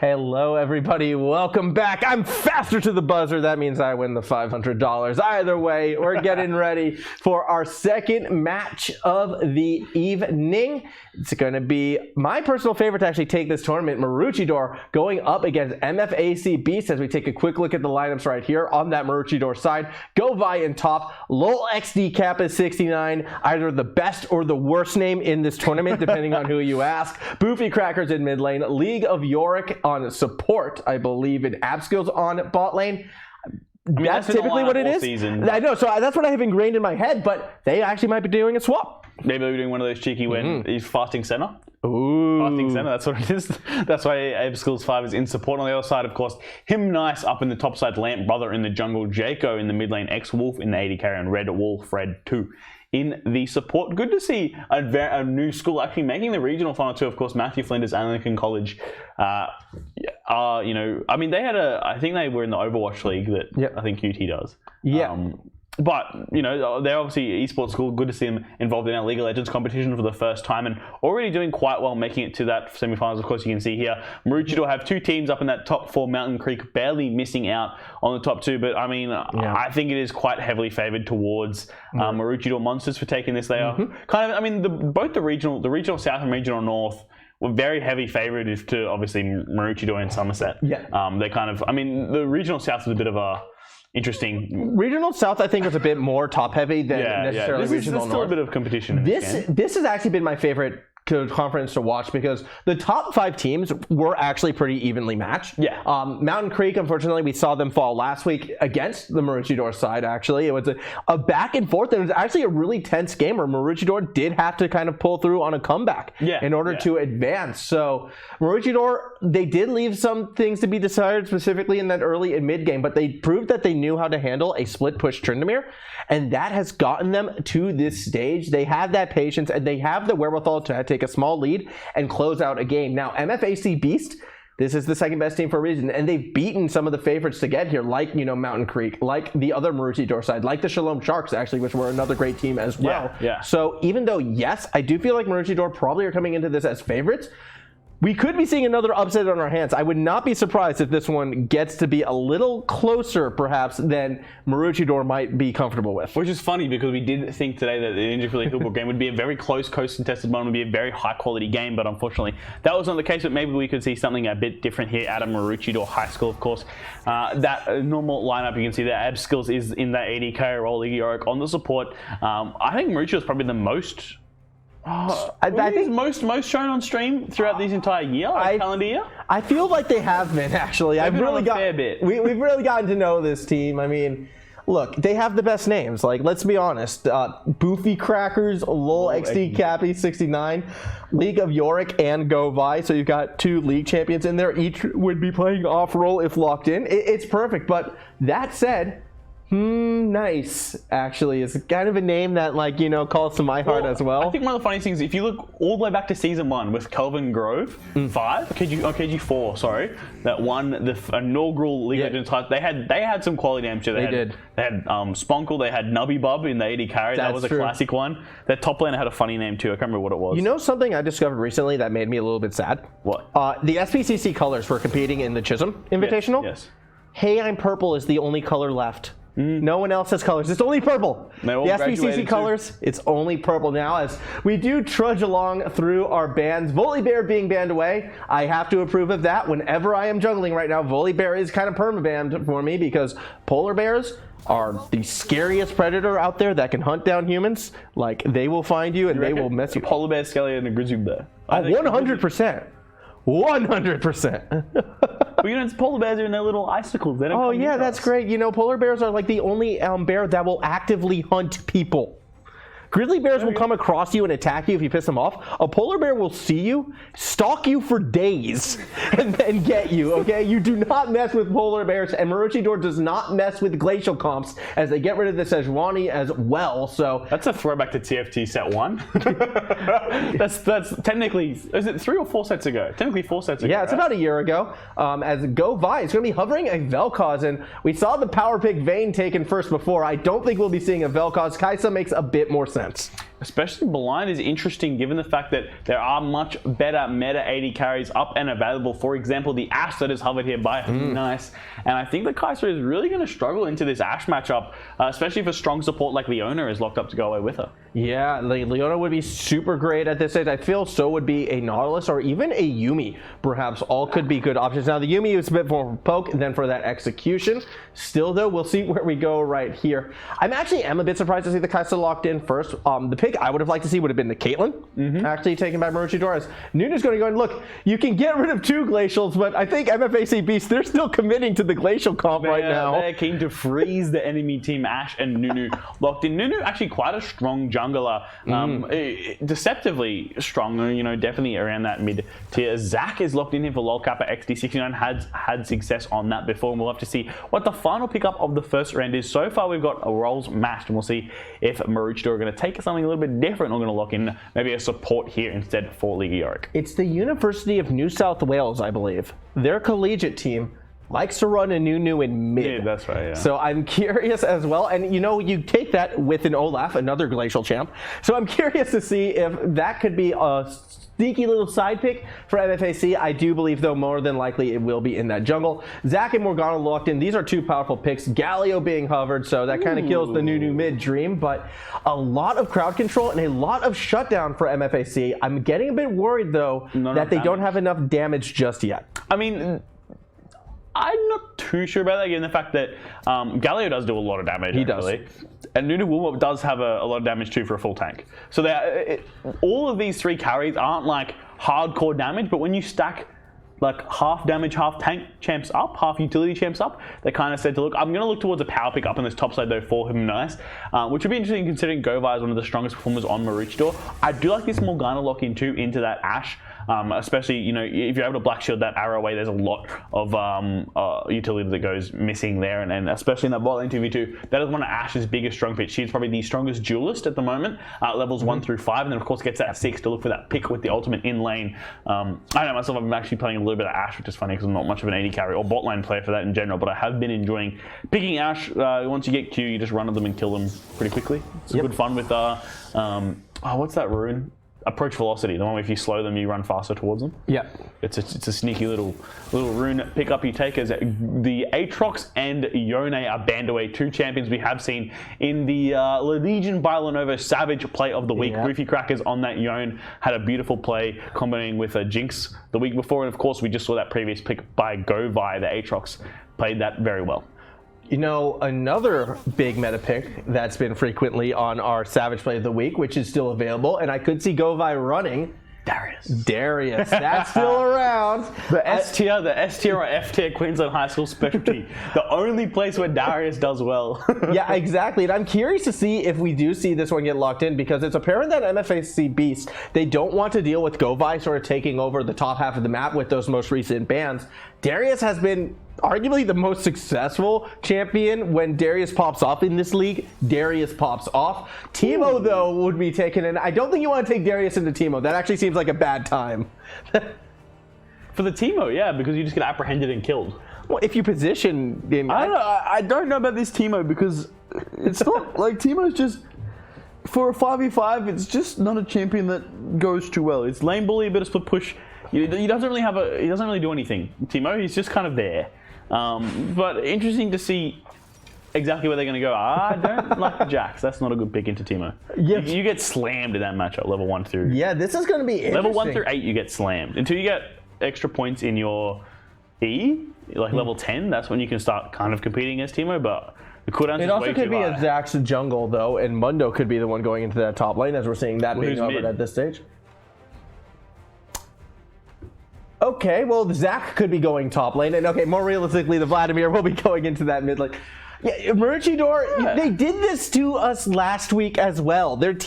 Hello, everybody. Welcome back. I'm faster to the buzzer. That means I win the $500. Either way, we're getting ready for our second match of the evening. It's going to be my personal favorite to actually take this tournament, Maroochydore, going up against MFAC Beast, as we take a quick look at the lineups right here on that Maroochydore side. GoVi in top, LOL XD Kappa 69, either the best or the worst name in this tournament, depending on who you ask. Boofycrackers in mid lane, League of Yorick on support, I believe, and Abskills on bot lane. I mean, that's typically what it is. Season. I know, so that's what I have ingrained in my head, but they actually might be doing a swap. Maybe they're doing one of those cheeky win. He's fasting center. Ooh. Fasting center, that's what it is. That's why Abskills 5 is in support. On the other side, of course, HmmmNice up in the top side, LampBrother in the jungle, Jakeoooo in the mid lane, xWolf in the AD carry, and RedWolf, Red 2 in the support. Good to see a new school actually making the regional final too. Of course, Matthew Flinders, Anglican College, you know, I mean, they had I think they were in the Overwatch League that I think UT does. Yeah. But, you know, they're obviously esports school. Good to see them involved in our League of Legends competition for the first time and already doing quite well, making it to that semifinals. Of course, you can see here, Maroochydore have two teams up in that top 4, Mountain Creek, barely missing out on the top 2. But, I mean, I think it is quite heavily favored towards Maroochydore Monsters for taking this. They are kind of, I mean, both the regional South and regional North were very heavy favored to, obviously, Maroochydore and Somerset. Yeah. They kind of, I mean, the regional South was a bit of a interesting. Regional South, I think, was a bit more top heavy than necessarily regional North. There's still a bit of competition. This has actually been my favorite conference to watch because the top 5 teams were actually pretty evenly matched. Yeah. Mountain Creek, unfortunately, we saw them fall last week against the Maroochydore side, actually. It was a back and forth, and it was actually a really tense game where Maroochydore did have to kind of pull through on a comeback in order to advance. So Maroochydore, they did leave some things to be desired, specifically in that early and mid game, but they proved that they knew how to handle a split push Tryndamere, and that has gotten them to this stage. They have that patience, and they have the wherewithal to take a small lead and close out a game. Now, MFAC Beast, this is the second best team for a reason, and they've beaten some of the favorites to get here, like, you know, Mountain Creek, like the other Maroochydore side, like the Shalom Sharks, actually, which were another great team as well. So even though, yes, I do feel like Maroochydore probably are coming into this as favorites, we could be seeing another upset on our hands. I would not be surprised if this one gets to be a little closer, perhaps, than Maroochydore might be comfortable with. Which is funny because we did think today that the Ninja Philly Football game would be a very close, contested one, would be a very high-quality game, but unfortunately that was not the case. But maybe we could see something a bit different here out of Maroochydore High School, of course. That normal lineup, you can see that Abskills is in that AD carry role, League of Yorick on the support. I think Maroochydore is probably the most. I think most shown on stream throughout this entire year, calendar year. I feel like they have been, actually. I've really got a fair bit. We've really gotten to know this team. I mean, look, they have the best names. Like, let's be honest. Boofycrackers, LOL XD Kappa 69, League of Yorick, and GoVi. So you've got 2 league champions in there. Each would be playing off role if locked in. It's perfect. But that said, HmmmNice actually is kind of a name that, like, you know, calls to my heart as well. I think one of the funniest things, if you look all the way back to season 1 with Kelvin Grove, KG4, sorry, that won the inaugural League of Legends title, they had some quality names too. They had Sponkle, they had Nubby Bub in the AD carry. That was a classic one. That top laner had a funny name too. I can't remember what it was. You know something I discovered recently that made me a little bit sad? What? The SPCC colors were competing in the Chisholm Invitational. Yes. Hey, I'm Purple is the only color left. No one else has colors. It's only purple. The SPCC colors, it's only purple now. As we do trudge along through our bans, Volibear being banned away, I have to approve of that. Whenever I am juggling right now, Volibear is kind of perma-banned for me because polar bears are the scariest predator out there that can hunt down humans. Like, they will find you and they will mess you. Polar bear, skelly, and a grizzly bear. 100%. 100%. Well, you know, it's polar bears are in their little icicles. They don't that's great. You know, polar bears are like the only bear that will actively hunt people. Grizzly bears will come across you and attack you if you piss them off. A polar bear will see you, stalk you for days, and then get you, okay? You do not mess with polar bears, and Maroochydore does not mess with glacial comps as they get rid of the Sejuani as well, so... That's a throwback to TFT set 1. that's technically... Is it 3 or 4 sets ago? Technically 4 sets ago, Yeah, it's about a year ago. As GoVi is going to be hovering a Vel'Koz, and we saw the power pick Vayne taken first before. I don't think we'll be seeing a Vel'Koz. Kai'Sa makes a bit more sense. Especially blind is interesting given the fact that there are much better meta AD carries up and available. For example, the Ashe that is hovered here by HmmmNice. And I think that Kaiser is really going to struggle into this Ashe matchup, especially if strong support like Leona is locked up to go away with her. Yeah, Leona would be super great at this stage. I feel so would be a Nautilus or even a Yuumi. Perhaps all could be good options. Now, the Yuumi is a bit more poke than for that execution. Still, though, we'll see where we go right here. I'm a bit surprised to see the Kaiser locked in first. The pick I would have liked to see would have been the Caitlyn, actually taken by Maroochydore. As Nunu's going to go and look, you can get rid of 2 Glacials, but I think MFAC Beast, they're still committing to the Glacial comp right now. They're keen to freeze the enemy team. Ashe and Nunu locked in. Nunu actually quite a strong jungler, deceptively strong, definitely around that mid tier. Zach is locked in here for LolCappa XD69, had success on that before, and we'll have to see what the final pickup of the first round is. So far, we've got roles matched, and we'll see if Maroochydore are going to take something a little bit different or going to lock in maybe a support here instead for League Yorick. It's the University of New South Wales, I believe. Their collegiate team likes to run a Nunu in mid. Yeah, that's right, yeah. So I'm curious as well. And you take that with an Olaf, another Glacial champ. So I'm curious to see if that could be a sneaky little side pick for MFAC. I do believe, though, more than likely it will be in that jungle. Zach and Morgana locked in. These are 2 powerful picks. Galio being hovered, so that kind of kills the Nunu mid dream. But a lot of crowd control and a lot of shutdown for MFAC. I'm getting a bit worried, though, that they don't have enough damage just yet. I mean, I'm not too sure about that, given the fact that Galio does do a lot of damage. He does. And Nunu Willump does have a lot of damage too for a full tank. So all of these 3 carries aren't like hardcore damage, but when you stack like half damage, half tank champs up, half utility champs up, they kind of said to look, I'm going to look towards a power pick up on this top side though for HmmmNice, which would be interesting considering GoVi is one of the strongest performers on Maroochydore. I do like this Morgana lock in too into that Ashe. Especially, if you're able to black shield that arrow away, there's a lot of utility that goes missing there, and especially in that bot lane 2v2, that is one of Ashe's biggest strong picks. She's probably the strongest duelist at the moment, levels 1 through 5, and then of course gets that 6 to look for that pick with the ultimate in lane. I know myself, I'm actually playing a little bit of Ashe, which is funny because I'm not much of an AD carry or bot lane player for that in general, but I have been enjoying picking Ashe. Once you get Q, you just run at them and kill them pretty quickly. It's good fun with, what's that rune? Approach velocity, the one where if you slow them, you run faster towards them. Yeah. It's a sneaky little rune pickup you take as the Aatrox and Yone are banned away, 2 champions we have seen in the Legion by Lenovo Savage play of the week. Boofycrackers on that Yone had a beautiful play combining with a Jinx the week before, and of course we just saw that previous pick by GoVi. The Aatrox played that very well. Another big meta pick that's been frequently on our Savage Play of the Week, which is still available, and I could see GoVi running. Darius, that's still around. The S tier or F tier Queensland high school specialty. The only place where Darius does well. Yeah, exactly. And I'm curious to see if we do see this one get locked in, because it's apparent that MFAC Beast, they don't want to deal with GoVi sort of taking over the top half of the map with those most recent bans. Darius has been arguably the most successful champion. When Darius pops off in this league, Darius pops off. Teemo, though, would be taken in. I don't think you want to take Darius into Teemo. That actually seems like a bad time. For the Teemo, yeah, because you just get apprehended and killed. Well, if you position in... I don't know about this Teemo, because it's not like Teemo's just... For a 5v5, it's just not a champion that goes too well. It's lane bully, a bit of split push. He doesn't really do anything, Teemo. He's just kind of there. But interesting to see exactly where they're going to go. I don't like the Jax. That's not a good pick into Teemo. Yeah. You get slammed in that matchup, level 1 through... Yeah, this is going to be interesting. Level 1 through 8, you get slammed. Until you get extra points in your E, like level 10, that's when you can start kind of competing against Teemo, but... It also could be a Zax's jungle, though, and Mundo could be the one going into that top lane, as we're seeing that being covered at this stage. Okay, well, Zach could be going top lane, and okay, more realistically, the Vladimir will be going into that mid lane. Yeah, Maroochydore, they did this to us last week as well. They're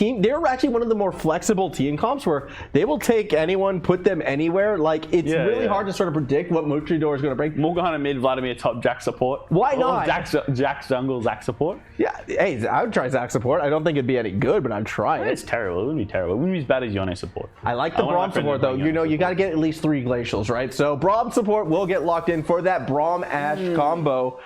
actually one of the more flexible team comps where they will take anyone, put them anywhere. Like, it's really hard to sort of predict what Maroochydore is going to bring. Morgana mid, Vladimir top, Jack support. Why not? Jack jungle, Zach support. Yeah, hey, I would try Zach support. I don't think it'd be any good, but I'd try it. It's terrible. It wouldn't be terrible. It wouldn't be as bad as Yone support. I like the Braum support, though. You got to get at least 3 Glacials, right? So Braum support will get locked in for that Braum-Ashe combo.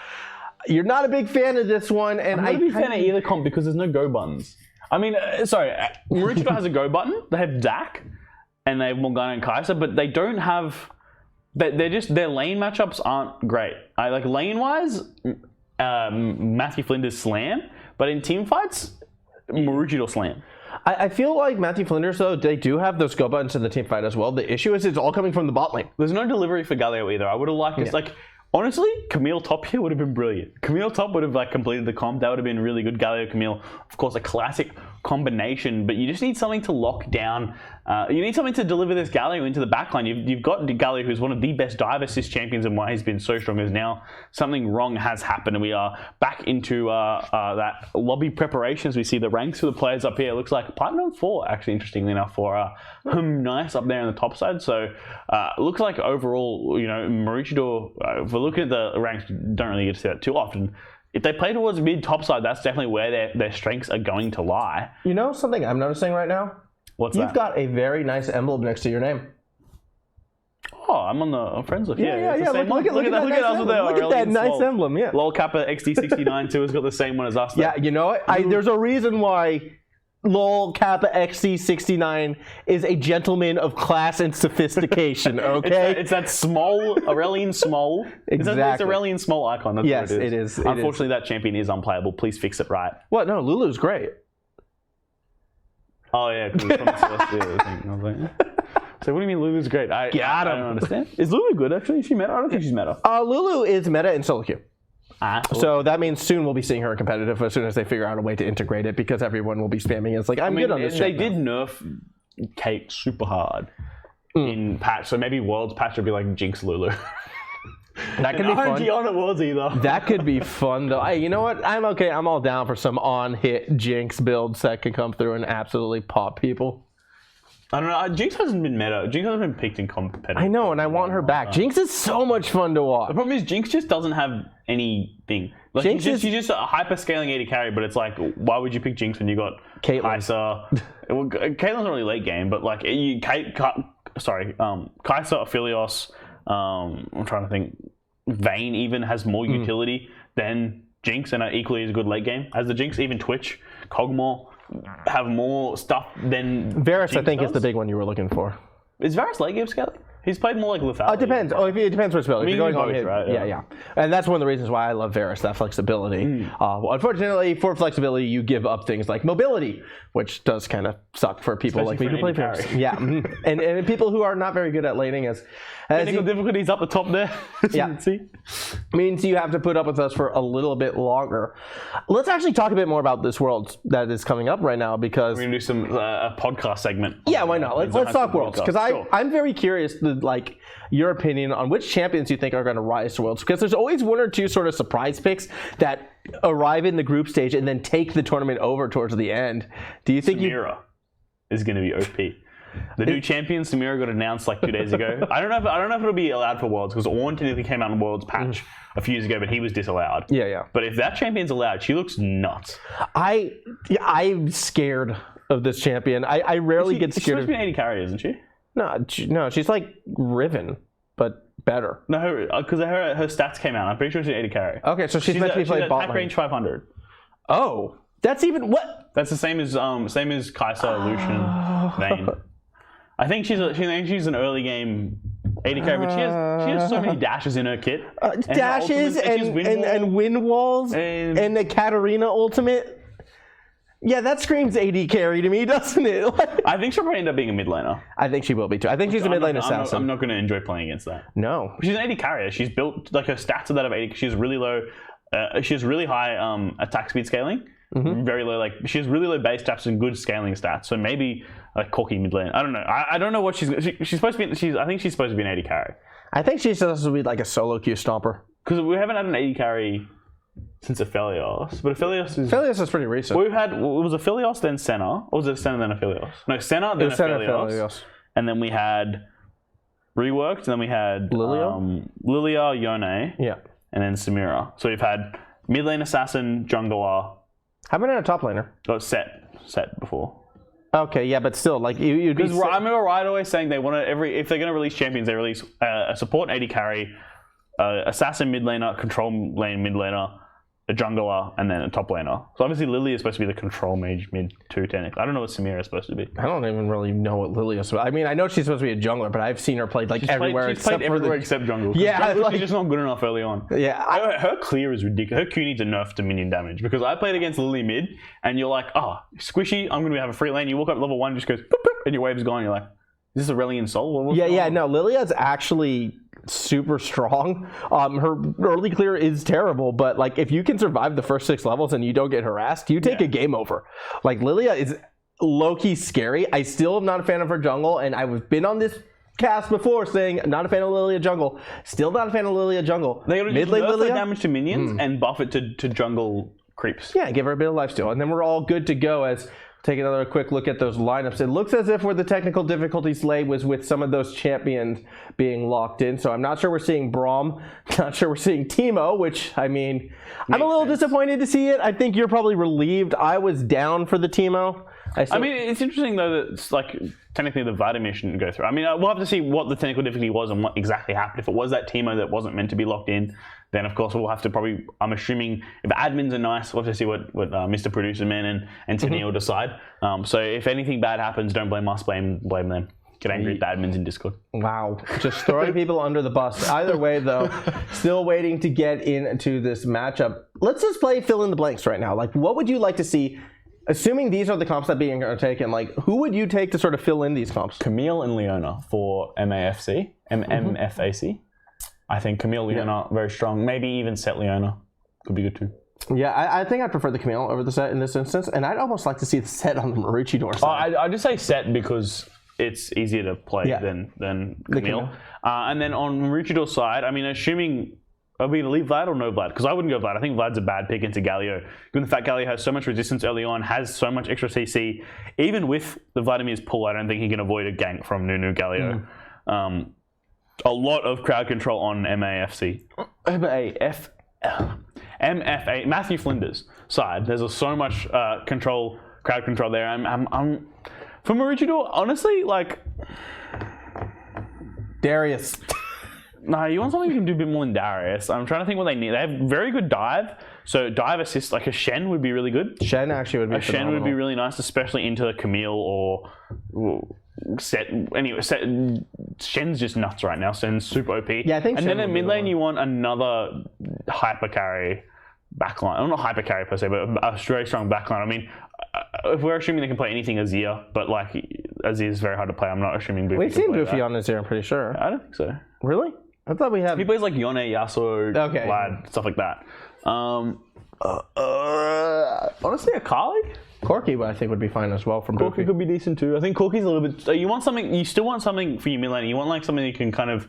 You're not a big fan of this one, and I'm not a big fan of either comp because there's no go buttons. I mean, Maroochydore has a go button. They have Dak, and they have Morgana and Kai'Sa, but they don't have. They're just their lane matchups aren't great. Like lane wise, Matthew Flinders slam, but in team fights, Maroochydore slam. I feel like Matthew Flinders, though, they do have those go buttons in the team fight as well. The issue is it's all coming from the bot lane. There's no delivery for Galio either. I would have liked this. Like, honestly, Camille top here would have been brilliant. Camille top would have like completed the comp. That would have been really good. Galio, Camille, of course, a classic combination, but you just need something to lock down. You need something to deliver this Galio into the backline. You've got Galio, who's one of the best dive assist champions, and why he's been so strong is now something wrong has happened, and we are back into that lobby preparation as we see the ranks for the players up here. It looks like Platinum 4, actually, interestingly enough, for HmmmNice up there on the top side. So it looks like overall, Maroochydore, if we're looking at the ranks, don't really get to see that too often. If they play towards mid-top side, that's definitely where their strengths are going to lie. You know something I'm noticing right now? What's that? You've got a very nice emblem next to your name. Oh, I'm on the friends list. Yeah. Look at that nice emblem. Yeah. Lol Kappa XD69 too has got the same one as us. Yeah, you know what? There's a reason why Lol Kappa XD69 is a gentleman of class and sophistication. Okay, it's that small Aurelian Small. Exactly, it's Aurelian Small icon. That's yes, what it is. Unfortunately, that champion is unplayable. Please fix it right. What? No, Lulu's great. Oh yeah, because it's from the Celestial thing. I was like, so what do you mean Lulu's great? I don't understand. Is Lulu good actually? Is she meta? I don't think she's meta. Lulu is meta in solo queue. So that means soon we'll be seeing her competitive as soon as they figure out a way to integrate it, because everyone will be spamming it. It's like, I'm good on this. They did nerf Kate super hard in patch, so maybe Worlds patch would be like Jinx Lulu. That could be fun. RNG on at Worlds either. That could be fun though. You know what? I'm okay. I'm all down for some on-hit Jinx builds that can come through and absolutely pop people. I don't know. Jinx hasn't been meta. Jinx hasn't been picked in competitive. I know, and I want her back. Jinx is so much fun to watch. The problem is Jinx just doesn't have anything. Like, she's just a hyper-scaling AD carry, but it's like, why would you pick Jinx when you got Caitlyn? Kai'Sa? Well, Caitlyn's not really late game, but like, Kai'Sa, Aphelios, I'm trying to think, Vayne even has more utility than Jinx, and equally as good late game as the Jinx. Even Twitch, Kog'Maw have more stuff than Varus. Jinx I think does. is the big one you were looking for. Is Varus late game scaling? He's played more like lethality. It depends. It depends what spell. If you're going on hit, right? Yeah. And that's one of the reasons why I love Varus, that flexibility. Unfortunately, for flexibility, you give up things like mobility, which does kind of suck for people like me who play Varus. Yeah, and people who are not very good at laning as technical difficulties up the top there. Yeah, means you have to put up with us for a little bit longer. Let's actually talk a bit more about this Worlds that is coming up right now, because we're gonna do some a podcast segment. Yeah, why not? Let's talk Worlds, because I'm very curious to like your opinion on which champions you think are going to rise to Worlds, because there's always one or two sort of surprise picks that arrive in the group stage and then take the tournament over towards the end. Do you think Samira is going to be OP? The new champion Samira got announced like 2 days ago. I don't know if it'll be allowed for Worlds, because Ornn technically came out in Worlds patch a few years ago, but he was disallowed. Yeah. But if that champion's allowed, she looks nuts. I'm scared of this champion. I rarely get scared. She's supposed to be an AD carry, isn't she? No, she's like Riven, but better. No, because her stats came out. I'm pretty sure she's an AD carry. Okay, so she's meant to be playing bot attack lane. range 500. Oh, that's even what? That's the same as Kai'Sa, Lucian, Vayne. I think she's an early game AD carry, but she has so many dashes in her kit. Dashes and wind walls and the Katarina ultimate. Yeah, that screams AD carry to me, doesn't it? I think she'll probably end up being a mid laner. I think she will be too. I think she's a mid lane assassin. I'm not going to enjoy playing against that. No. She's an AD carrier. She's built, like, her stats are that of AD. She's really low. She has really high attack speed scaling. Very low, like, she has really low base stats and good scaling stats. So maybe like Corki mid lane. I don't know. I don't know what she's supposed to be. I think she's supposed to be an AD carry. I think she's supposed to be like a solo queue stomper. Because we haven't had an AD carry since Aphelios, but Aphelios is pretty recent. It was Aphelios, then Senna, or was it Senna then Aphelios? No, Senna then Aphelios, and then we had Reworked, and then we had Lilia, Yone, and then Samira. So we've had mid lane assassin, jungler. How about a top laner? Got set before. Okay, yeah, but still, like you'd be. Because I remember Riot always saying they want to if they're going to release champions, they release a support AD carry, assassin mid laner, control lane mid laner, a jungler, and then a top laner. So obviously Lily is supposed to be the control mage mid 2 technically. I don't know what Samira is supposed to be. I don't even really know what Lily is. I mean, I know she's supposed to be a jungler, but I've seen her played everywhere. She's played everywhere except jungle. Yeah, she's just not good enough early on. Yeah, her clear is ridiculous. Her Q needs a nerf to minion damage because I played against Lily mid, and you're like, squishy. I'm going to have a free lane. You walk up level 1, just goes, boop, boop, and your wave's gone. You're like, is this Aurelion Soul? No, Lilia's actually super strong. Her early clear is terrible, but like if you can survive the first 6 levels and you don't get harassed, you take a game over. Like Lilia is low-key scary. I still am not a fan of her jungle, and I've been on this cast before saying not a fan of Lilia jungle. Still not a fan of Lilia jungle. They gotta just nerf the damage to minions and buff it to jungle creeps. Yeah, give her a bit of lifesteal, and then we're all good to go. As take another quick look at those lineups. It looks as if where the technical difficulties lay was with some of those champions being locked in. So I'm not sure we're seeing Braum. Not sure we're seeing Teemo, which, I mean, I'm a little disappointed to see it. I think you're probably relieved. I was down for the Teemo. I mean, it's interesting, though, that it's like technically the Vladimir shouldn't go through. I mean, we'll have to see what the technical difficulty was and what exactly happened. If it was that Teemo that wasn't meant to be locked in, then of course we'll have to probably, I'm assuming, if admins are nice, we'll have to see what Mr. Producer Man and Tennille decide. So if anything bad happens, don't blame us, blame them. Get angry at the admins in Discord. Wow. Just throwing people under the bus. Either way, though, still waiting to get into this matchup. Let's just play fill in the blanks right now. Like, what would you like to see? Assuming these are the comps that being taken, like, who would you take to sort of fill in these comps? Camille and Leona for MFAC. I think Camille, Leona, very strong. Maybe even Set Leona. Could be good too. Yeah, I think I prefer the Camille over the Set in this instance, and I'd almost like to see the Set on the Maroochydore side. I just say Set because it's easier to play than Camille. And then on Maroochydore side, I mean, assuming... Are we to leave Vlad or no Vlad? Because I wouldn't go Vlad. I think Vlad's a bad pick into Galio. Given the fact Galio has so much resistance early on, has so much extra CC, even with the Vladimir's pull, I don't think he can avoid a gank from Nunu Galio. A lot of crowd control on MFA Matthew Flinders side. There's so much crowd control there. I'm for Maroochydore, honestly, like Darius. No, you want something you can do a bit more than Darius. I'm trying to think what they need. They have very good dive. So dive assist, like a Shen would be really good. Shen actually would be phenomenal. Shen would be really nice, especially into the Camille or Set. Anyway, Shen's just nuts right now. Shen's super OP. Yeah, I think. And then in mid lane, you want another hyper carry backline. Well, not hyper carry per se, but a very strong backline. I mean, if we're assuming they can play anything Azir, but like Azir is very hard to play. I'm not assuming Boofy. We've seen Boofy on Azir, I'm pretty sure. I don't think so. Really? I thought we had. He plays like Yone, Yasuo, Vlad, stuff like that. Honestly, Akali? Corki, I think, would be fine as well from Corki Boofy. could be decent too. I think Corki's a little bit. You want something. You still want something for your mid lane. You want like something you can kind of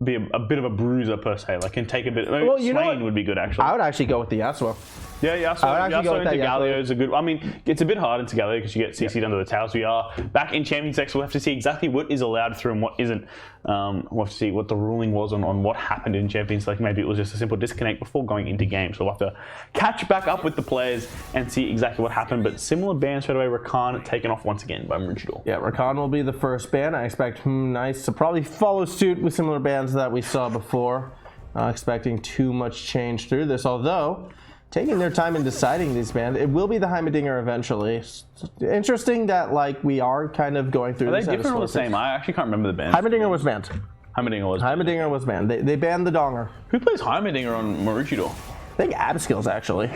be a bit of a bruiser per se. Like can take a bit. Well, Swain would be good actually. I would actually go with the Yasuo. Yeah, Yasuo into Galio is a good. I mean, it's a bit hard into Galio because you get CC'd under the towers. We are back in Champions X. We'll have to see exactly what is allowed through and what isn't. We'll have to see what the ruling was on what happened in Champions. Like maybe it was just a simple disconnect before going into game. So we'll have to catch back up with the players and see exactly what happened. But similar ban straight away. Rakan taken off once again by Maroochydore. Yeah, Rakan will be the first ban. I expect HmmmNice to probably follow suit with similar bans that we saw before. Not expecting too much change through this, although taking their time in deciding these bans, it will be the HmmmDinger eventually. It's interesting that like we are kind of going through. Are they different or the same? I actually can't remember the ban. HmmmDinger was banned. HmmmDinger was banned. They banned the Donger. Who plays HmmmDinger on Maroochydore? I think Abskills actually.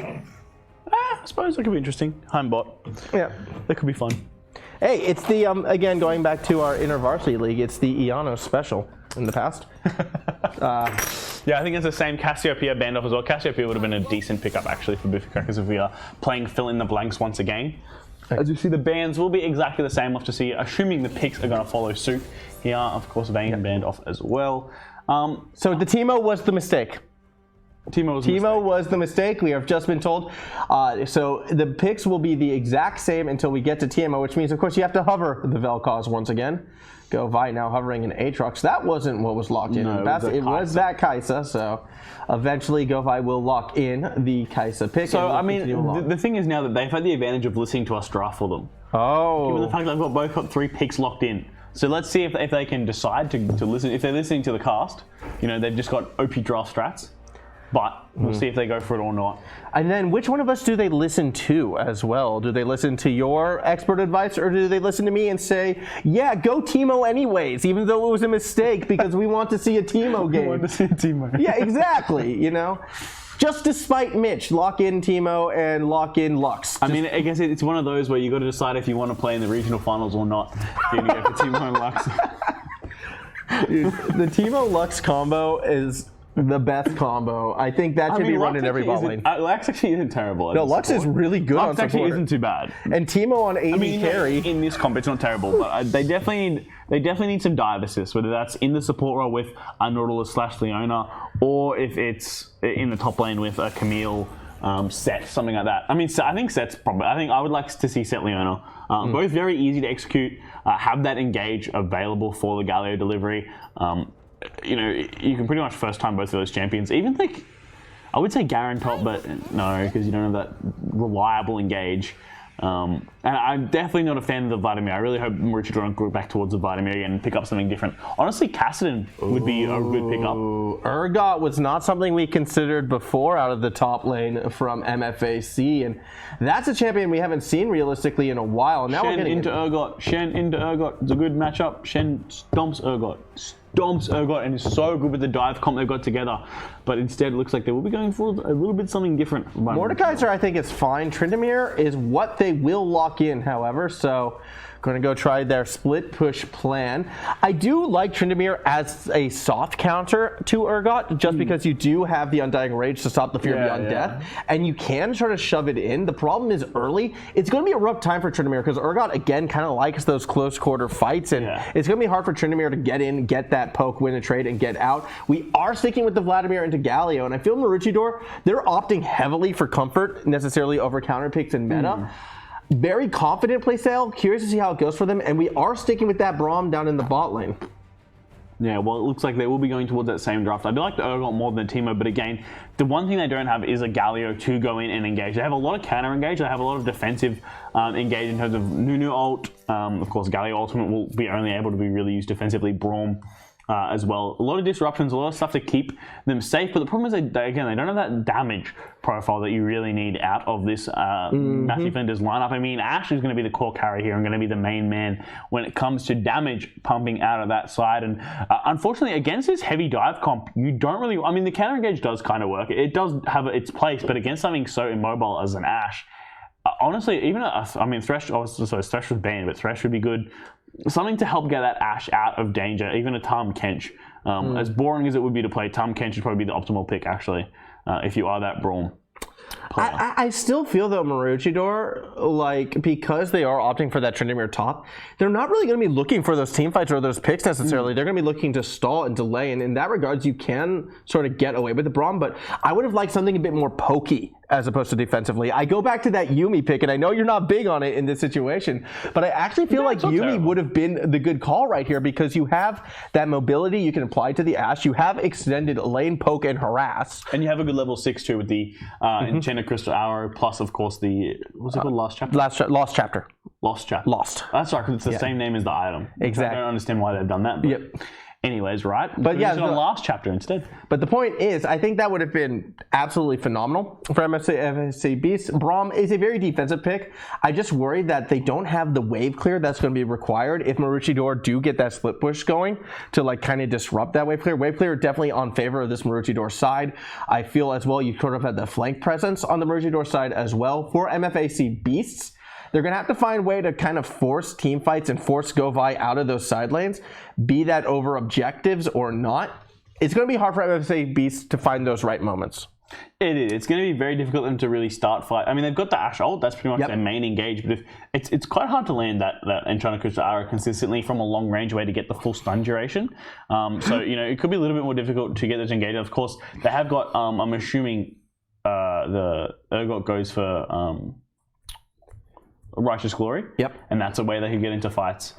I suppose that could be interesting. Heimbot. Yeah, that could be fun. Hey, it's the again going back to our InterVarsity League. It's the Iano special in the past. Yeah, I think it's the same. Cassiopeia banned off as well. Cassiopeia would have been a decent pickup actually for Boofycrackers if we are playing fill in the blanks once again. As you see, the bans will be exactly the same. We'll have to see, assuming the picks are going to follow suit. Here, of course, Vayne banned off as well. So the Teemo was the mistake. Teemo was the mistake. We have just been told. So the picks will be the exact same until we get to Teemo, which means, of course, you have to hover the Vel'Koz once again. GoVi now hovering in Aatrox. That wasn't what was locked in. No, it was that Kai'Sa. So eventually GoVi will lock in the Kai'Sa pick. So, I mean, the thing is now that they've had the advantage of listening to us draft for them. Oh. Given the fact that they've both got 3 picks locked in. So let's see if they can decide to listen. If they're listening to the cast, you know, they've just got OP draft strats. but we'll see if they go for it or not. And then which one of us do they listen to as well? Do they listen to your expert advice, or do they listen to me and say, yeah, go Teemo anyways, even though it was a mistake because we want to see a Teemo game? We want to see a Teemo. Yeah, exactly, you know? Just despite Mitch, lock in Teemo and lock in Lux. I mean, I guess it's one of those where you got to decide if you want to play in the regional finals or not. You're going to go for Teemo and Lux. Dude, the Teemo Lux combo is the best combo. I think that should be run in every bot lane. Lux actually isn't terrible. No, Lux is really good on Lux support. actually isn't too bad. And Teemo on AD carry. In this comp, it's not terrible, but they definitely need some dive assists, whether that's in the support role with a Nautilus/Leona, or if it's in the top lane with a Camille, Set, something like that. I mean, I think Set's probably. I think I would like to see Set Leona. Both very easy to execute. Have that engage available for the Galio delivery. You know, you can pretty much first time both of those champions. Even think, I would say Garen top, but no, because you don't have that reliable engage. And I'm definitely not a fan of the Vladimir. I really hope Maroochydore don't go back towards the Vladimir and pick up something different. Honestly, Kassadin would be a good pickup. Urgot was not something we considered before out of the top lane from MFAC, and that's a champion we haven't seen realistically in a while. Now we're getting into Urgot. Shen into Urgot. It's a good matchup. Shen stomps Urgot. And is so good with the dive comp they've got together, but instead it looks like they will be going for a little bit something different. Mordekaiser, I think, is fine. Tryndamere is what they will lock in, however, so going to go try their split push plan. I do like Tryndamere as a soft counter to Urgot, just because you do have the Undying Rage to stop the Fear Beyond Death, and you can sort of shove it in. The problem is early. It's going to be a rough time for Tryndamere, because Urgot, again, kind of likes those close quarter fights, and it's going to be hard for Tryndamere to get in, get that poke, win a trade, and get out. We are sticking with the Vladimir into Galio, and I feel Maroochydore, they're opting heavily for comfort, necessarily over counter picks and meta. Very confident playstyle. Curious to see how it goes for them, and we are sticking with that Braum down in the bot lane. Yeah, well, it looks like they will be going towards that same draft. I do like the Urgot more than the Teemo, but again, the one thing they don't have is a Galio to go in and engage. They have a lot of counter engage. They have a lot of defensive engage in terms of Nunu ult. Of course, Galio ultimate will be only able to be really used defensively. Braum as well. A lot of disruptions, a lot of stuff to keep them safe, but the problem is, they don't have that damage profile that you really need out of this Massey Defenders lineup. I mean, Ashe is going to be the core carry here and going to be the main man when it comes to damage pumping out of that side. And unfortunately, against this heavy dive comp, you don't really, I mean, the counter engage does kind of work. It does have its place, but against something so immobile as an Ashe, honestly, even, I mean, Thresh, obviously, so Thresh was banned, but Thresh would be good. Something to help get that Ashe out of danger, even a Tahm Kench. As boring as it would be to play, Tahm Kench would probably be the optimal pick, actually, if you are that Braum player. I still feel, though, Maroochydore, like, because they are opting for that Tryndamere top, they're not really going to be looking for those team fights or those picks necessarily. They're going to be looking to stall and delay, and in that regards, you can sort of get away with the Braum, but I would have liked something a bit more pokey as opposed to defensively. I go back to that Yuumi pick, and I know you're not big on it in this situation, but I actually feel like Yuumi would have been the good call right here, because you have that mobility you can apply to the Ashe, you have extended lane poke and harass. And you have a good level 6 too with the Enchanted Crystal Arrow, plus of course the, what's it called, Lost Chapter? Lost Chapter. Lost Chapter. Lost. That's right, because it's the same name as the item. Exactly. I don't understand why they've done that. But anyways, right? But yeah, it's on Last Chapter instead. But the point is, I think that would have been absolutely phenomenal for MFAC Beast. Braum is a very defensive pick. I just worry that they don't have the wave clear that's going to be required if Maroochydore do get that split push going to like kind of disrupt that wave clear. Wave clear definitely on favor of this Maroochydore side. I feel as well you sort of had the flank presence on the Maroochydore side as well. For MFAC Beasts, they're going to have to find a way to kind of force team fights and force GoVi out of those side lanes, be that over objectives or not. It's going to be hard for MFAC Beasts to find those right moments. It is. It's going to be very difficult for them to really start fight. I mean, they've got the Ashe ult. That's pretty much their main engage. But if it's quite hard to land that Enchanted Crystal Arrow consistently from a long range way to get the full stun duration. So, you know, it could be a little bit more difficult to get those engaged. Of course, they have got, I'm assuming the Urgot goes for Righteous Glory. And that's a way they can get into fights.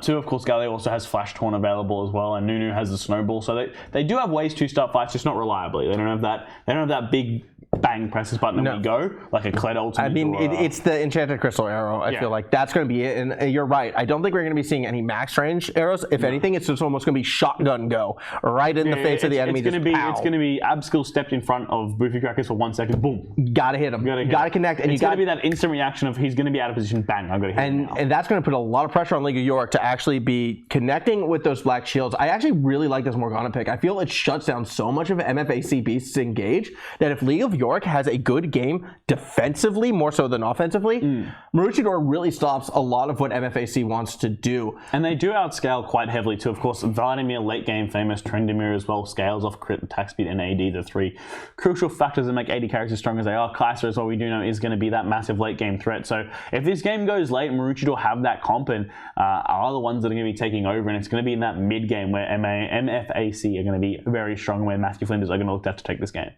Two, of course, Galio also has Flash Torn available as well, and Nunu has the Snowball. So they do have ways to start fights, just not reliably. They don't have that big bang, press this button and we go, like a Kled ultimate. I mean, it's the Enchanted Crystal arrow. I feel like that's going to be it. And you're right. I don't think we're going to be seeing any max range arrows. If anything, it's just almost going to be shotgun go right in the face of the enemy. It's going to be Abskill stepped in front of Boofycrackers for 1 second. Boom. Got to hit him. Got to connect. And it's got to be that instant reaction of he's going to be out of position. Bang. I'm going to hit him now. And that's going to put a lot of pressure on League of Yorick to actually be connecting with those black shields. I actually really like this Morgana pick. I feel it shuts down so much of MFAC Beast's engage that if League of Yorick has a good game defensively, more so than offensively, Maroochydore really stops a lot of what MFAC wants to do. And they do outscale quite heavily too. Of course, Vladimir, late game famous, Tryndamere as well, scales off crit, attack speed, and AD, the three crucial factors that make 80 characters as strong as they are. Kaiser, as well, we do know, is going to be that massive late game threat. So if this game goes late, Maroochydore have that comp and are the ones that are going to be taking over, and it's going to be in that mid game where MFAC are going to be very strong, where Matthew Flinders are going to look to take this game.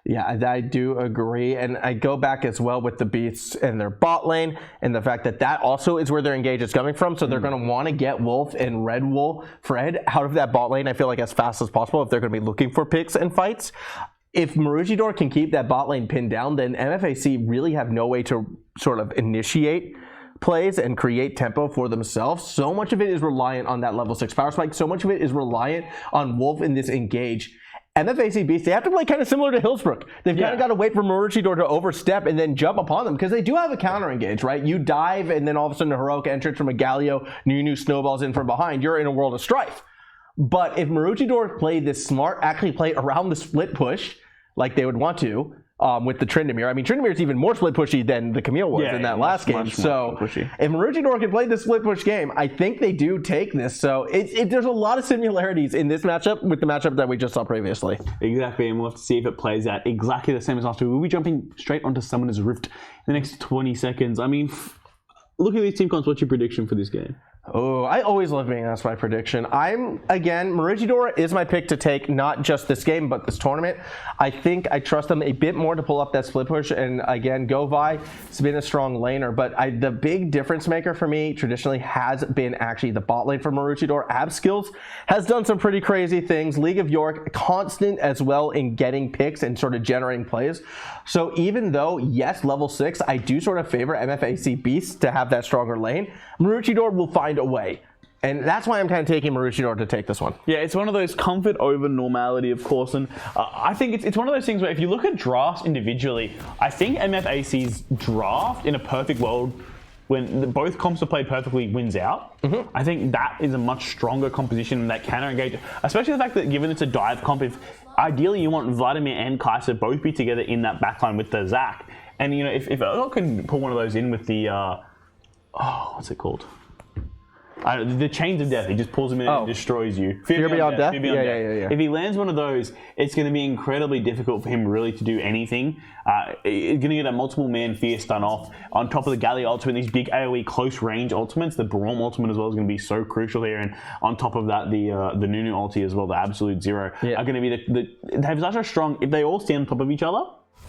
Yeah, I do agree. And I go back as well with the Beasts and their bot lane and the fact that that also is where their engage is coming from. So they're going to want to get Wolf and Red Wolf Fred out of that bot lane, I feel like, as fast as possible if they're going to be looking for picks and fights. If Maroochydore can keep that bot lane pinned down, then MFAC really have no way to sort of initiate plays and create tempo for themselves. So much of it is reliant on that level 6 power spike. So much of it is reliant on Wolf in this engage. MFAC Beast, they have to play kind of similar to Hillsbrook. They've kind of got to wait for Maroochydore to overstep and then jump upon them because they do have a counter engage, right? You dive and then all of a sudden a heroic entrance from a Galio, Nunu snowballs in from behind. You're in a world of strife. But if Maroochydore played this smart, actually play around the split push like they would want to, with the Tryndamere. I mean, Tryndamere is even more split pushy than the Camille was in that last game. So if Maroochydore can play the split push game, I think they do take this. So there's a lot of similarities in this matchup with the matchup that we just saw previously. Exactly, and we'll have to see if it plays out exactly the same as last week. We'll be jumping straight onto Summoner's Rift in the next 20 seconds. I mean, look at these team comps. What's your prediction for this game? Oh, I always love being asked my prediction. Maroochydore is my pick to take, not just this game, but this tournament. I think I trust them a bit more to pull up that split push. And again, GoVi has been a strong laner, but the big difference maker for me traditionally has been actually the bot lane for Maroochydore. Abskills has done some pretty crazy things. League of Yorick, constant as well in getting picks and sort of generating plays. So even though, yes, level 6, I do sort of favor MFAC Beast to have that stronger lane, Maroochydore will find a way. And that's why I'm kind of taking Maroochydore to take this one. Yeah, it's one of those comfort over normality, of course. And I think it's one of those things where if you look at drafts individually, I think MFAC's draft in a perfect world, when both comps are played perfectly, wins out. I think that is a much stronger composition that can engage, especially the fact that given it's a dive comp, if ideally you want Vladimir and Kaiser both be together in that backline with the Zac. And you know, if Urgot can put one of those in with the what's it called? The Chains of Death. He just pulls him in and destroys you. Fear Beyond Death? Yeah. If he lands one of those, it's going to be incredibly difficult for him really to do anything. He's going to get a multiple man fear stun off. On top of the Galio ultimate, these big AoE close range ultimates, the Braum ultimate as well is going to be so crucial here. And on top of that, the Nunu ulti as well, the Absolute Zero, are going to be they have such a strong, if they all stand on top of each other,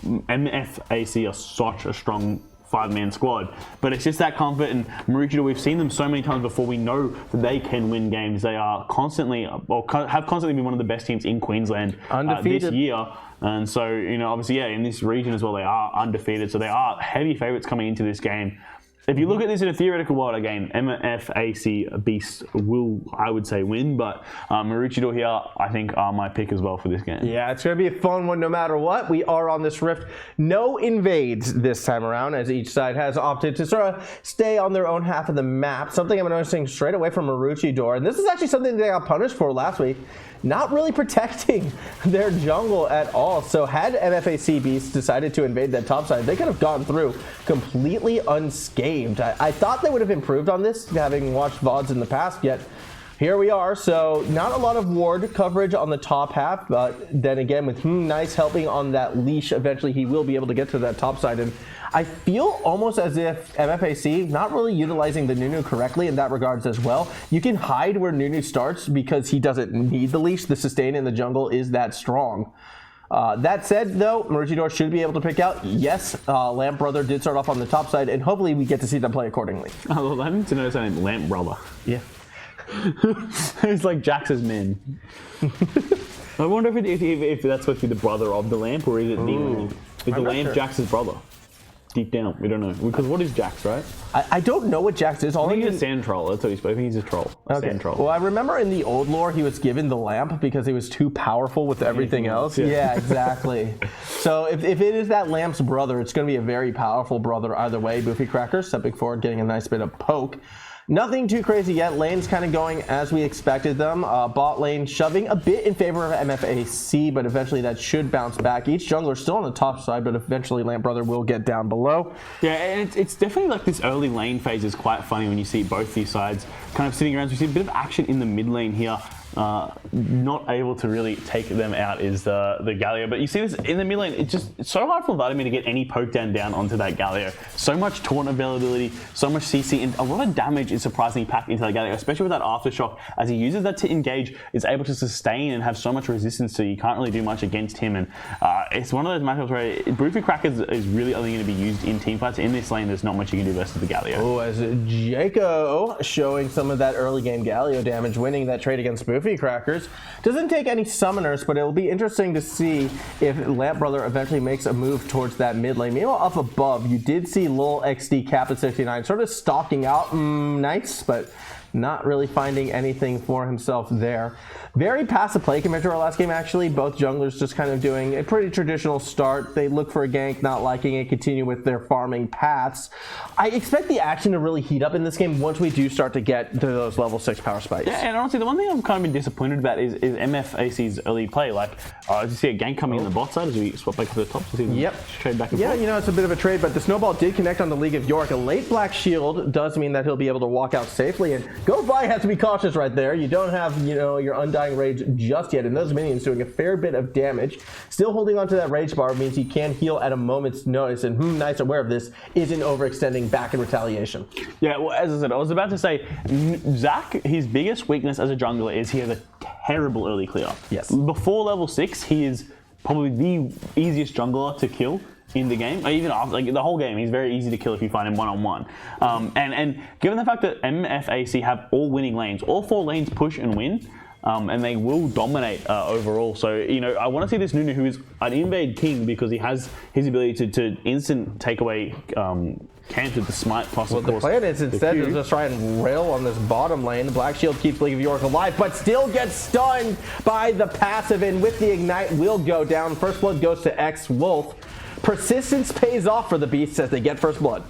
MFAC are such a strong 5-man squad, but it's just that comfort. And Maroochydore, we've seen them so many times before. We know that they can win games. They are constantly, or have constantly been one of the best teams in Queensland this year. And so, you know, obviously, in this region as well, they are undefeated. So they are heavy favourites coming into this game. If you look at this in a theoretical world, again, MFAC Beast will, I would say, win. But Maroochydore here, I think, are my pick as well for this game. Yeah, it's going to be a fun one no matter what. We are on this Rift. No invades this time around, as each side has opted to sort of stay on their own half of the map. Something I'm noticing straight away from Maroochydore. And this is actually something they got punished for last week. Not really protecting their jungle at all. So had MFAC Beast decided to invade that top side, they could have gone through completely unscathed. I thought they would have improved on this, having watched VODs in the past, yet here we are. So not a lot of ward coverage on the top half, but then again with HmmmNice helping on that leash, eventually he will be able to get to that top side. And I feel almost as if MFAC not really utilizing the Nunu correctly in that regards as well. You can hide where Nunu starts because he doesn't need the leash. The sustain in the jungle is that strong. That said, though, Maroochydore should be able to pick out. Yes, LampBrother did start off on the top side, and hopefully we get to see them play accordingly. Oh, well, I need to know his name, LampBrother. Yeah. It's like Jax's men. I wonder if that's supposed to be the brother of the lamp, or is it the lamp? Is the Lamp Jax's brother? Deep down, we don't know. Because what is Jax, right? I don't know what Jax is. I think he's a sand troll. That's what he's. I think he's a troll. Okay. Sand troll. Well, I remember in the old lore he was given the lamp because he was too powerful with everything else. Yeah, exactly. So if it is that lamp's brother, it's going to be a very powerful brother either way. Boofycrackers stepping forward, getting a nice bit of poke. Nothing too crazy yet. Lane's kind of going as we expected them. Bot lane shoving a bit in favor of MFAC, but eventually that should bounce back. Each jungler still on the top side, but eventually LampBrother will get down below. Yeah, and it's definitely like this early lane phase is quite funny when you see both these sides kind of sitting around. So we see a bit of action in the mid lane here. Not able to really take them out is the Galio, but you see this in the mid lane. It's so hard for Vladimir to get any poke down onto that Galio. So much taunt availability, so much CC, and a lot of damage is surprisingly packed into that Galio, especially with that aftershock. As he uses that to engage, is able to sustain and have so much resistance, so you can't really do much against him. And it's one of those matchups where Boofycrackers is really only going to be used in teamfights. In this lane, there's not much you can do versus the Galio. Oh, as Jakeoooo showing some of that early game Galio damage, winning that trade against Boofycrackers. Doesn't take any summoners, but it'll be interesting to see if LampBrother eventually makes a move towards that mid lane. Meanwhile, up above, you did see Lil XD cap at 69, sort of stalking out Nice, but not really finding anything for himself there. Very passive play compared to our last game, actually. Both junglers just kind of doing a pretty traditional start. They look for a gank, not liking it, continue with their farming paths. I expect the action to really heat up in this game once we do start to get to those level 6 power spikes. Yeah, and honestly, the one thing I've kind of been disappointed about is MFAC's early play. Like, as you see a gank coming in the bot side as we swap back to the top. So trade back and forth. You know, it's a bit of a trade, but the snowball did connect on the League of Yorick. A late black shield does mean that he'll be able to walk out safely, and GoVi has to be cautious right there. You don't have, your Undying Rage just yet, and those minions doing a fair bit of damage. Still holding onto that Rage Bar means he can heal at a moment's notice, and HmmmNice, aware of this, isn't overextending back in retaliation. Yeah, well, as I said, I was about to say, Zach, his biggest weakness as a jungler is he has a terrible early clear. Yes. Before level 6, he is probably the easiest jungler to kill in the game, or even after, like the whole game. He's very easy to kill if you find him one-on-one. And given the fact that MFAC have all winning lanes, all 4 lanes push and win, and they will dominate overall. So, I want to see this Nunu, who is an invade king because he has his ability to instant take away canted the smite plus, well, of course. The plan is instead to just try and rail on this bottom lane. The Black Shield keeps League of Yorick alive, but still gets stunned by the passive, and with the Ignite will go down. First blood goes to xWolf. Persistence pays off for the Beasts as they get first blood.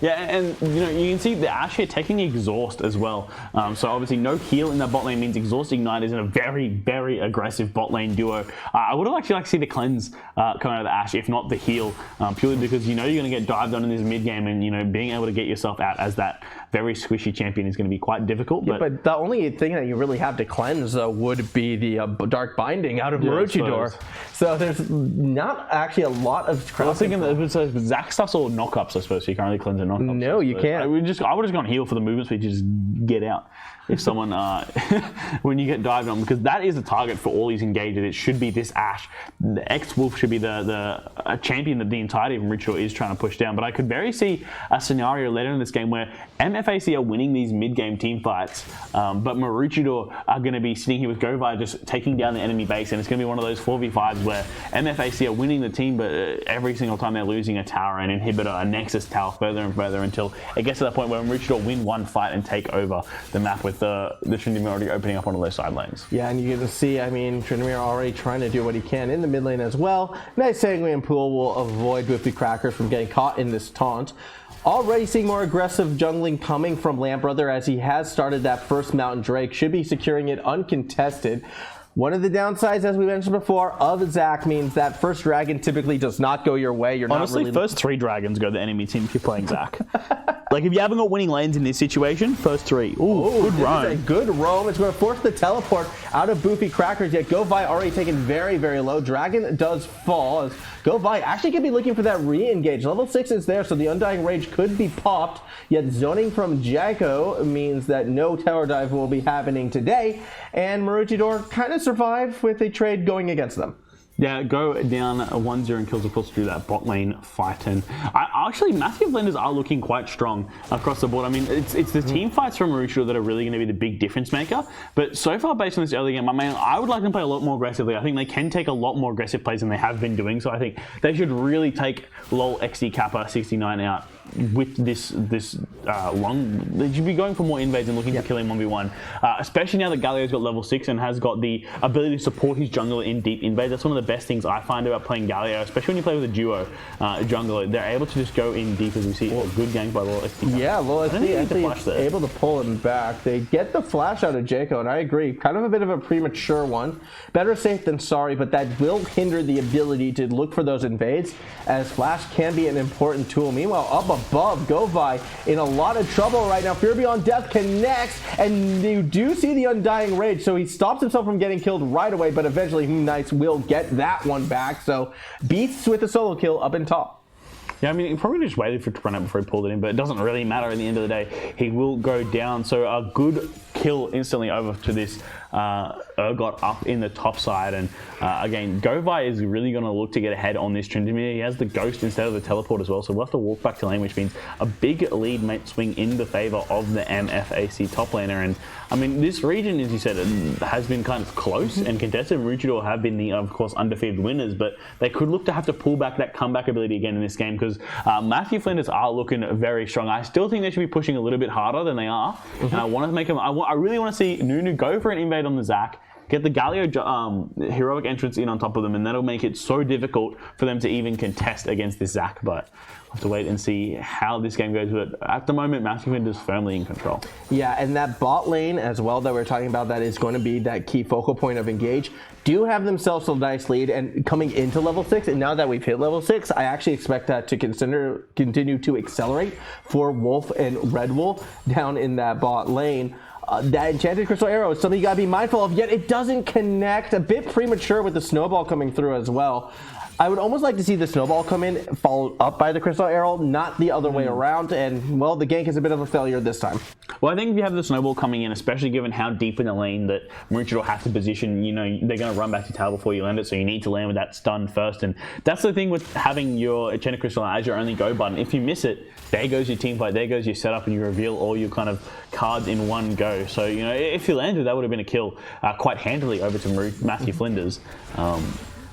Yeah, and you can see the Ashe here taking exhaust as well. So obviously no heal in that bot lane means exhaust ignite is in a very, very aggressive bot lane duo. I would have actually liked to see the cleanse coming out of the Ashe, if not the heal, purely because you're going to get dived on in this mid game, and being able to get yourself out as that very squishy champion is going to be quite difficult. Yeah, but the only thing that you really have to cleanse would be the Dark Binding out of Maroochydore. So there's not actually a lot of. I was thinking that Zach stuff's all knockups, I suppose. So you can't really cleanse a knockup. No, you can't. I would have just gone heal for the movement speed to just get out. If someone, when you get dived on, because that is the target for all these engages. It should be this Ashe. The xWolf should be the champion that the entirety of Maroochydore is trying to push down. But I could very see a scenario later in this game where MFAC are winning these mid-game team fights, but Maroochydore are going to be sitting here with GoVi just taking down the enemy base, and it's going to be one of those 4v5s where MFAC are winning the team, but every single time they're losing a tower, an inhibitor, a nexus tower further and further until it gets to that point where Maroochydore win one fight and take over the map with the Tryndamere already opening up one of those side lanes. Yeah, and you can see, Tryndamere already trying to do what he can in the mid lane as well. Nice Sanguine Pool will avoid Boofycrackers from getting caught in this taunt. Already seeing more aggressive jungling coming from LampBrother as he has started that first Mountain Drake. Should be securing it uncontested. One of the downsides, as we mentioned before, of Zach means that first dragon typically does not go your way. You're honestly, not really first 3 dragons go to the enemy team if you're playing Zach. Like, if you haven't got winning lanes in this situation, first 3. Ooh, good roam. A good roam. It's going to force the teleport out of Boofycrackers, yet GoVi already taken very, very low. Dragon does fall, as GoVi actually could be looking for that re-engage. Level 6 is there, so the Undying Rage could be popped, yet zoning from Jakeoooo means that no tower dive will be happening today, and Maroochydore kind of survive with a trade going against them. Yeah, go down 1-0 and kills, of course, through that bot lane fight. And actually, Matthew Flinders are looking quite strong across the board. I mean, it's the team fights from Maroochydore that are really going to be the big difference maker. But so far, based on this early game, I would like them to play a lot more aggressively. I think they can take a lot more aggressive plays than they have been doing. So I think they should really take LOL XD Kappa 69 out with this long. They should be going for more invades and looking to kill him 1v1. Especially now that Galio's got level 6 and has got the ability to support his jungler in deep invades. That's one of the best things I find about playing Galio, especially when you play with a duo jungler. They're able to just go in deep, as we see. A good gank by LOL XD. Yeah, LOL XD is able to pull him back. They get the flash out of Jakeoooo, and I agree. Kind of a bit of a premature one. Better safe than sorry, but that will hinder the ability to look for those invades, as flash can be an important tool. Meanwhile, up above, GoVi in a lot of trouble right now. Fear Beyond Death connects, and you do see the Undying Rage, so he stops himself from getting killed right away, but eventually HmmmNice will get that one back. So Beasts with a solo kill up in top. Yeah, I mean, he probably just waited for it to run out before he pulled it in, but it doesn't really matter at the end of the day. He will go down, so a good kill instantly over to this Urgot up in the top side. And again, GoVi is really going to look to get ahead on this Tryndamere. He has the Ghost instead of the Teleport as well, so we'll have to walk back to lane, which means a big lead might swing in the favor of the MFAC top laner. And I mean, this region, as you said, has been kind of close and contested. Maroochydore have been the, of course, undefeated winners, but they could look to have to pull back that comeback ability again in this game, because Matthew Flinders are looking very strong. I still think they should be pushing a little bit harder than they are, and I want to make them. I really want to see Nunu go for an invade on the Zac, get the Galio heroic entrance in on top of them, and that'll make it so difficult for them to even contest against this Zac. But we'll have to wait and see how this game goes. But at the moment, Matthew Flinders is firmly in control. Yeah, and that bot lane as well that we're talking about, that is going to be that key focal point of Engage, do have themselves a nice lead, and coming into level 6, and now that we've hit level 6, I actually expect that to continue to accelerate for Wolf and Red Wolf down in that bot lane. That enchanted crystal arrow is something you gotta be mindful of, yet it doesn't connect. A bit premature with the snowball coming through as well. I would almost like to see the snowball come in, followed up by the crystal arrow, not the other way around, and, well, the gank is a bit of a failure this time. Well, I think if you have the snowball coming in, especially given how deep in the lane that Maroochydore has to position, you know, they're going to run back to tower before you land it, so you need to land with that stun first. And that's the thing with having your enchanted crystal as your only go button. If you miss it, there goes your team fight, there goes your setup, and you reveal all your kind of cards in one go. So, you know, if you landed, that would have been a kill quite handily over to Matthew Flinders.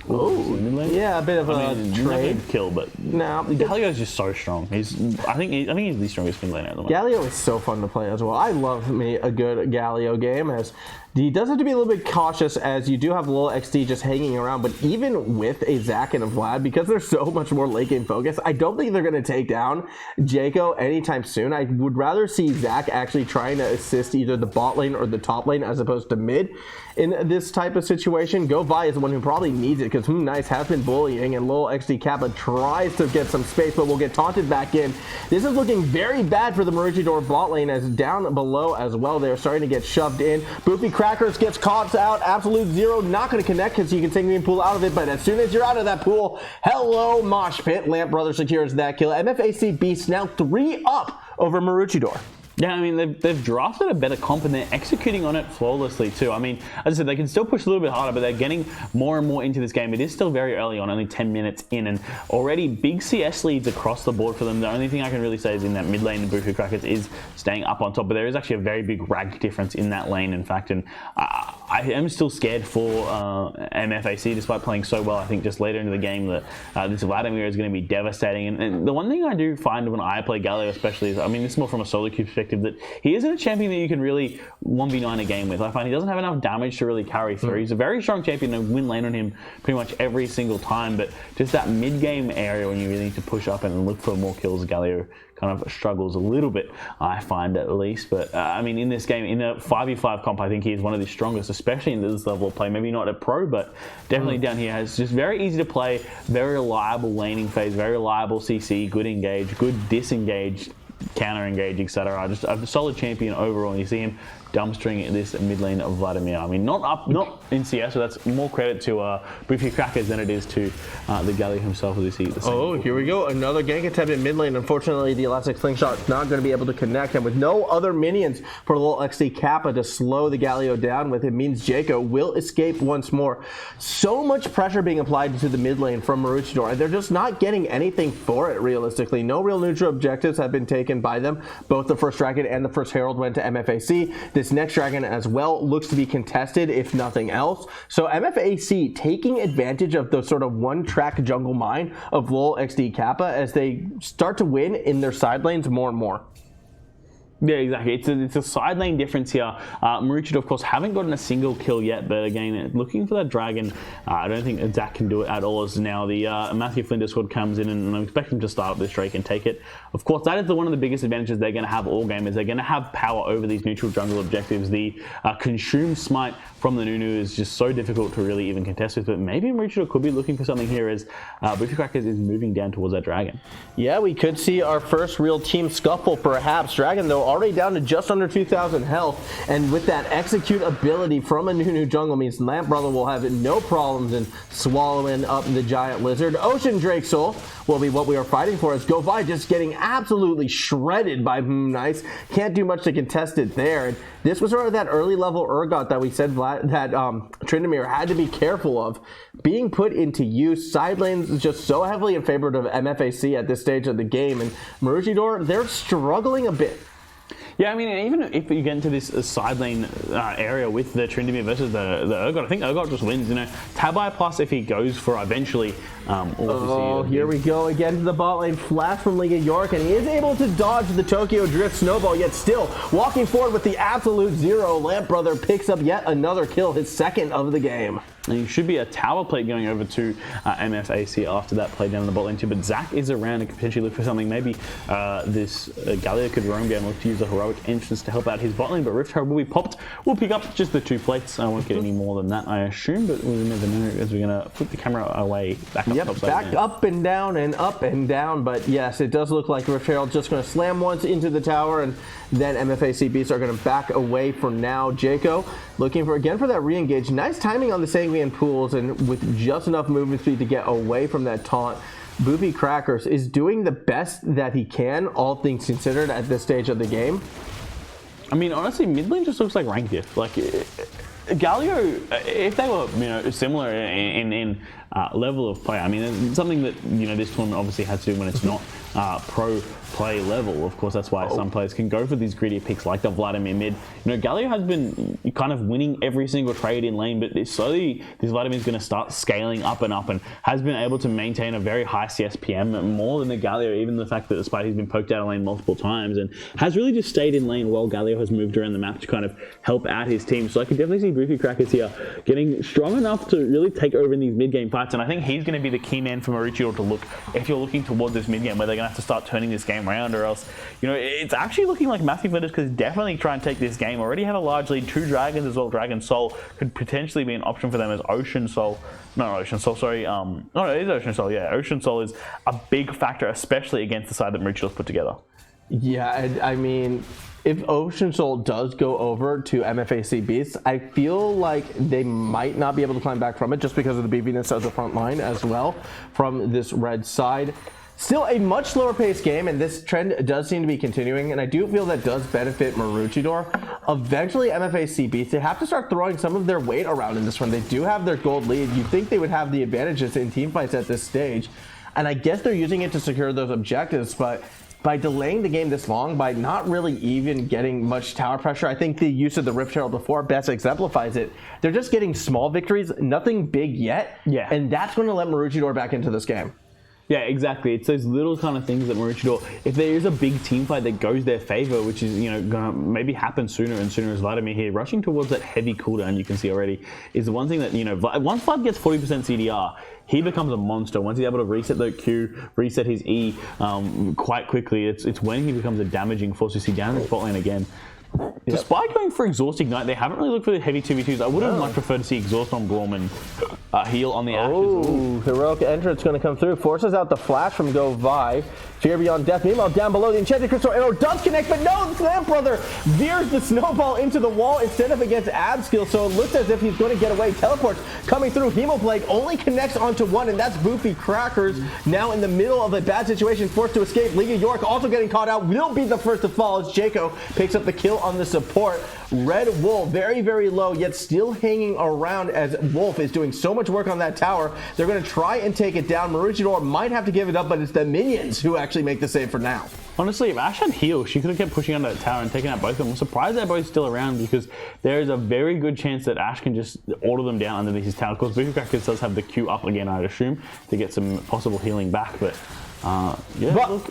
Oh, yeah, a bit of a trade kill, but no, Galio is just so strong. I think he's the strongest mid laner at the moment. Galio is so fun to play as well. I love me a good Galio game, as he does have to be a little bit cautious, as you do have LOL XD just hanging around, but even with a Zac and a Vlad, because they're so much more late game focused, I don't think they're going to take down Jakeoooo anytime soon. I would rather see Zac actually trying to assist either the bot lane or the top lane as opposed to mid in this type of situation. GoVi is the one who probably needs it, because HmmmNice has been bullying, and LOL XD Kappa tries to get some space, but will get taunted back in. This is looking very bad for the Maroochydore bot lane, as down below as well, they're starting to get shoved in. Boofycrackers gets caught out, Absolute Zero not going to connect, because you can take me and pull out of it, but as soon as you're out of that pool, hello Mosh Pit. LampBrother secures that kill. MFAC Beast now 3 up over Maroochydore. Yeah, I mean, they've drafted a better comp, and they're executing on it flawlessly too. I mean, as I said, they can still push a little bit harder, but they're getting more and more into this game. It is still very early on, only 10 minutes in, and already big CS leads across the board for them. The only thing I can really say is in that mid lane, Boofycrackers is staying up on top, but there is actually a very big rank difference in that lane, in fact, and I am still scared for MFAC, despite playing so well. I think just later into the game that this Vladimir is going to be devastating, and the one thing I do find when I play Galio especially is, I mean, this is more from a solo queue perspective, that he isn't a champion that you can really 1v9 a game with. I find he doesn't have enough damage to really carry through. He's a very strong champion and win lane on him pretty much every single time, but just that mid-game area when you really need to push up and look for more kills, Galio kind of struggles a little bit, I find, at least. But I mean, in this game, in a 5v5 comp, I think he is one of the strongest, especially in this level of play. Maybe not a pro, but definitely down here. It's just very easy to play, very reliable laning phase, very reliable CC, good engage, good disengage, counter engage, etc. Just a solid champion overall. You see him dumpstering this mid lane of Vladimir. I mean, not in CS, so that's more credit to Boofycrackers than it is to the Galio himself, as you see. Oh, here we go. Another gank attempt in mid lane. Unfortunately, the Elastic Slingshot's not going to be able to connect, and with no other minions for little XD Kappa to slow the Galio down with, it means Jakeoooo will escape once more. So much pressure being applied to the mid lane from Maroochydore, and they're just not getting anything for it, realistically. No real neutral objectives have been taken by them. Both the first dragon and the first herald went to MFAC. This next dragon as well looks to be contested, if nothing else. So MFAC taking advantage of the sort of one-track jungle mine of Lol XD Kappa as they start to win in their side lanes more and more. Yeah, exactly. It's a side lane difference here. Maroochydore, of course, haven't gotten a single kill yet, but again, looking for that dragon, I don't think Zach can do it at all, as now the Matthew Flinders squad comes in, and I'm expecting him to start up this Drake and take it. Of course, that is one of the biggest advantages they're going to have all game, is they're going to have power over these neutral jungle objectives. The consume smite from the Nunu is just so difficult to really even contest with, but maybe Maroochydore could be looking for something here as Boofycrackers is moving down towards that dragon. Yeah, we could see our first real team scuffle, perhaps. Dragon, though, already down to just under 2,000 health, and with that execute ability from a Nunu jungle means LampBrother will have no problems in swallowing up the giant lizard. Ocean Drake Soul will be what we are fighting for, as GoVi just getting absolutely shredded by HmmmNice. Can't do much to contest it there. And this was sort of that early level Urgot that we said that Tryndamere had to be careful of being put into use. Side lanes just so heavily in favor of MFAC at this stage of the game, and Maroochydore, they're struggling a bit. Yeah, I mean, even if you get into this side lane area with the Tryndamere versus the Urgot, I think Urgot just wins. You know, Tabai plus if he goes for eventually. Here we go again to the bot lane. Flash from League of Yorick, and he is able to dodge the Tokyo Drift Snowball, yet still walking forward with the absolute zero. LampBrother picks up yet another kill, his second of the game. And there should be a tower plate going over to MFAC after that play down in the bot lane too, but Zach is around and could potentially look for something. Maybe this Galio could roam down, look to use a heroic entrance to help out his bot lane, but Rift Herald will be popped. We'll pick up just the 2 plates. I won't get any more than that, I assume, but we'll never know, as we're going to flip the camera away back up. Yep, back up and down, but yes, it does look like Rift Herald just going to slam once into the tower, and then MFAC Beast are going to back away for now. Jakeoooo looking for that re-engage. Nice timing on the Sanguine pools, and with just enough movement speed to get away from that taunt. Boofycrackers is doing the best that he can, all things considered, at this stage of the game. I mean, honestly, mid lane just looks like rank diff. Like, Galio, if they were, similar in level of play, I mean, it's something that, this tournament obviously has to do when it's not pro play level. Of course, that's why some players can go for these greedy picks like the Vladimir mid. Galio has been kind of winning every single trade in lane, but slowly this Vladimir is going to start scaling up and has been able to maintain a very high CSPM, more than the Galio, even the fact that despite he's been poked out of lane multiple times, and has really just stayed in lane while Galio has moved around the map to kind of help out his team. So I can definitely see Boofycrackers here getting strong enough to really take over in these mid-game fights, and I think he's going to be the key man for Maroochydore to look if you're looking towards this mid-game, where they're going to have to start turning this game around, or else, it's actually looking like Matthew Flinders could definitely try and take this game. Already have a large lead, 2 dragons as well. Dragon Soul could potentially be an option for them, as Ocean Soul, no, it is Ocean Soul, yeah. Ocean Soul is a big factor, especially against the side that Maroochidore's put together. Yeah, I mean, if Ocean Soul does go over to MFAC Beast, I feel like they might not be able to climb back from it, just because of the beefiness of the front line as well from this red side. Still a much slower paced game, and this trend does seem to be continuing, and I do feel that does benefit Maroochydore. Eventually, MFAC Beast, they have to start throwing some of their weight around in this one. They do have their gold lead. You'd think they would have the advantages in team fights at this stage, and I guess they're using it to secure those objectives, but by delaying the game this long, by not really even getting much tower pressure, I think the use of the Rift Herald before best exemplifies it. They're just getting small victories, nothing big yet, and that's going to let Maroochydore back into this game. Yeah, exactly. It's those little kind of things that Maroochydore, if there is a big team fight that goes their favor, which is, gonna maybe happen sooner and sooner, as Vladimir here, rushing towards that heavy cooldown, you can see already, is the one thing that, once Vlad gets 40% CDR, he becomes a monster. Once he's able to reset the Q, reset his E quite quickly, it's when he becomes a damaging force. You see down in the bot lane again. Despite going for Exhaust Ignite, they haven't really looked for the heavy 2v2s. I would have much preferred to see Exhaust on Gorman heal on the Ashe. Oh, heroic entrance going to come through. Forces out the flash from GoVi. Fear Beyond Death. Meanwhile, down below, the Enchanted Crystal Arrow does connect, but no, LampBrother veers the snowball into the wall instead of against Abskill, so it looks as if he's going to get away. Teleports coming through. Hemoblade only connects onto one, and that's Boofycrackers now in the middle of a bad situation, forced to escape. League of Yorick also getting caught out. Will be the first to fall as Jakeoooo picks up the kill on the support. Red Wolf very, very low, yet still hanging around as Wolf is doing so much work on that tower. They're going to try and take it down. Maroochydore might have to give it up, but it's the minions who actually make the save for now. Honestly, if Ashe had heal, she could have kept pushing under that tower and taking out both of them. I'm surprised they're both still around because there is a very good chance that Ashe can just order them down underneath his tower. Of course, Boofycrackers does have the Q up again, I'd assume, to get some possible healing back, but yeah, look,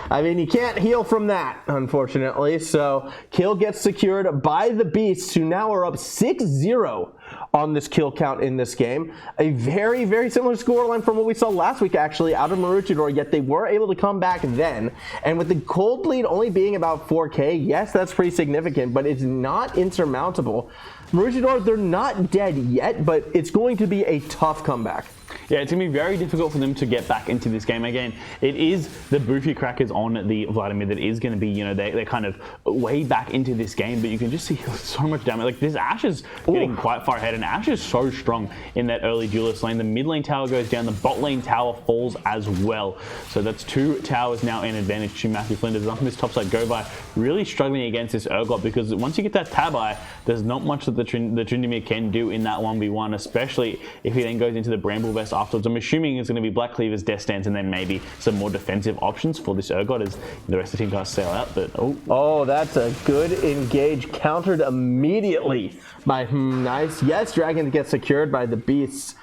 I mean, you can't heal from that, unfortunately. So, kill gets secured by the Beasts, who now are up 6-0 on this kill count in this game. A very, very similar scoreline from what we saw last week, actually, out of Maroochydore, yet they were able to come back then. And with the cold lead only being about 4K, yes, that's pretty significant, but it's not insurmountable. Maroochydore, they're not dead yet, but it's going to be a tough comeback. Yeah, it's going to be very difficult for them to get back into this game again. It is the Boofycrackers on the Vladimir that is going to be, you know, they're kind of way back into this game, but you can just see so much damage. Like, this Ashe is getting quite far ahead, and Ashe is so strong in that early duelist lane. The mid lane tower goes down, the bot lane tower falls as well. So that's 2 towers now in advantage to Matthew Flinders. Up in this top side, GoVi really struggling against this Urgot, because once you get that tab eye, there's not much that the Tryndamere can do in that 1v1, especially if he then goes into the Bramble Vest afterwards. I'm assuming it's going to be Black Cleaver's Death Stance and then maybe some more defensive options for this Urgot as the rest of the team tries to sail out. But oh, that's a good engage, countered immediately by HmmmNice. Yes, Dragon gets secured by the Beasts.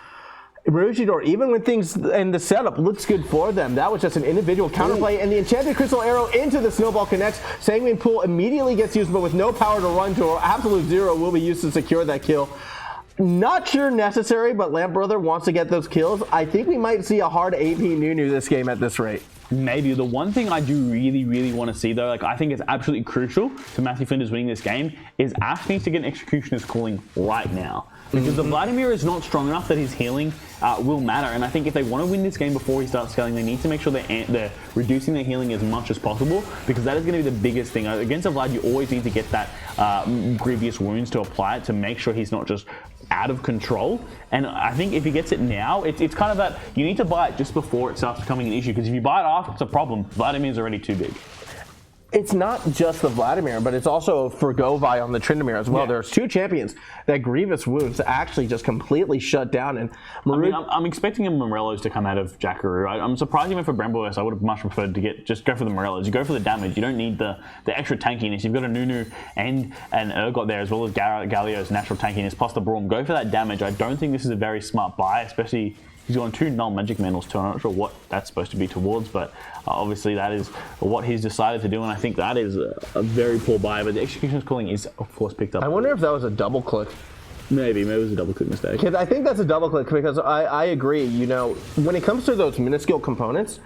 Maroochydore, even when things and the setup looks good for them, that was just an individual counterplay, and the Enchanted Crystal Arrow into the snowball connects. Sanguine Pool immediately gets used, but with no power to run to, or absolute zero will be used to secure that kill. Not sure necessary, but LampBrother wants to get those kills. I think we might see a hard AP Nunu this game at this rate. Maybe. The one thing I do really, really want to see, though, like I think it's absolutely crucial to Matthew Flinders winning this game, is Ashe needs to get an Executioner's Calling right now. Because the Vladimir is not strong enough that his healing will matter. And I think if they want to win this game before he starts scaling, they need to make sure they're reducing their healing as much as possible, because that is going to be the biggest thing. Against a Vlad, you always need to get that grievous wounds to apply it to make sure he's not just out of control. And I think if he gets it now, it's kind of that you need to buy it just before it starts becoming an issue, because if you buy it after, it's a problem. Vladimir's already too big. It's not just the Vladimir, but it's also for GoVi on the Tryndamere as well. Yeah. There's 2 champions that grievous wounds actually just completely shut down. And I'm expecting a Morellos to come out of Jakeoooo. I'm surprised he went for Brambleverse. I would have much preferred to just go for the Morellos. You go for the damage. You don't need the extra tankiness. You've got a Nunu and an Urgot there, as well as Galio's natural tankiness plus the Braum. Go for that damage. I don't think this is a very smart buy, especially he's on 2 null magic mandals too. I'm not sure what that's supposed to be towards, but obviously that is what he's decided to do, and I think that is a very poor buy. But the Executioner's Calling is, of course, picked up. I wonder if that was a double click. Maybe it was a double click mistake. Because I think that's a double click, because I agree. You know, when it comes to those minuscule components,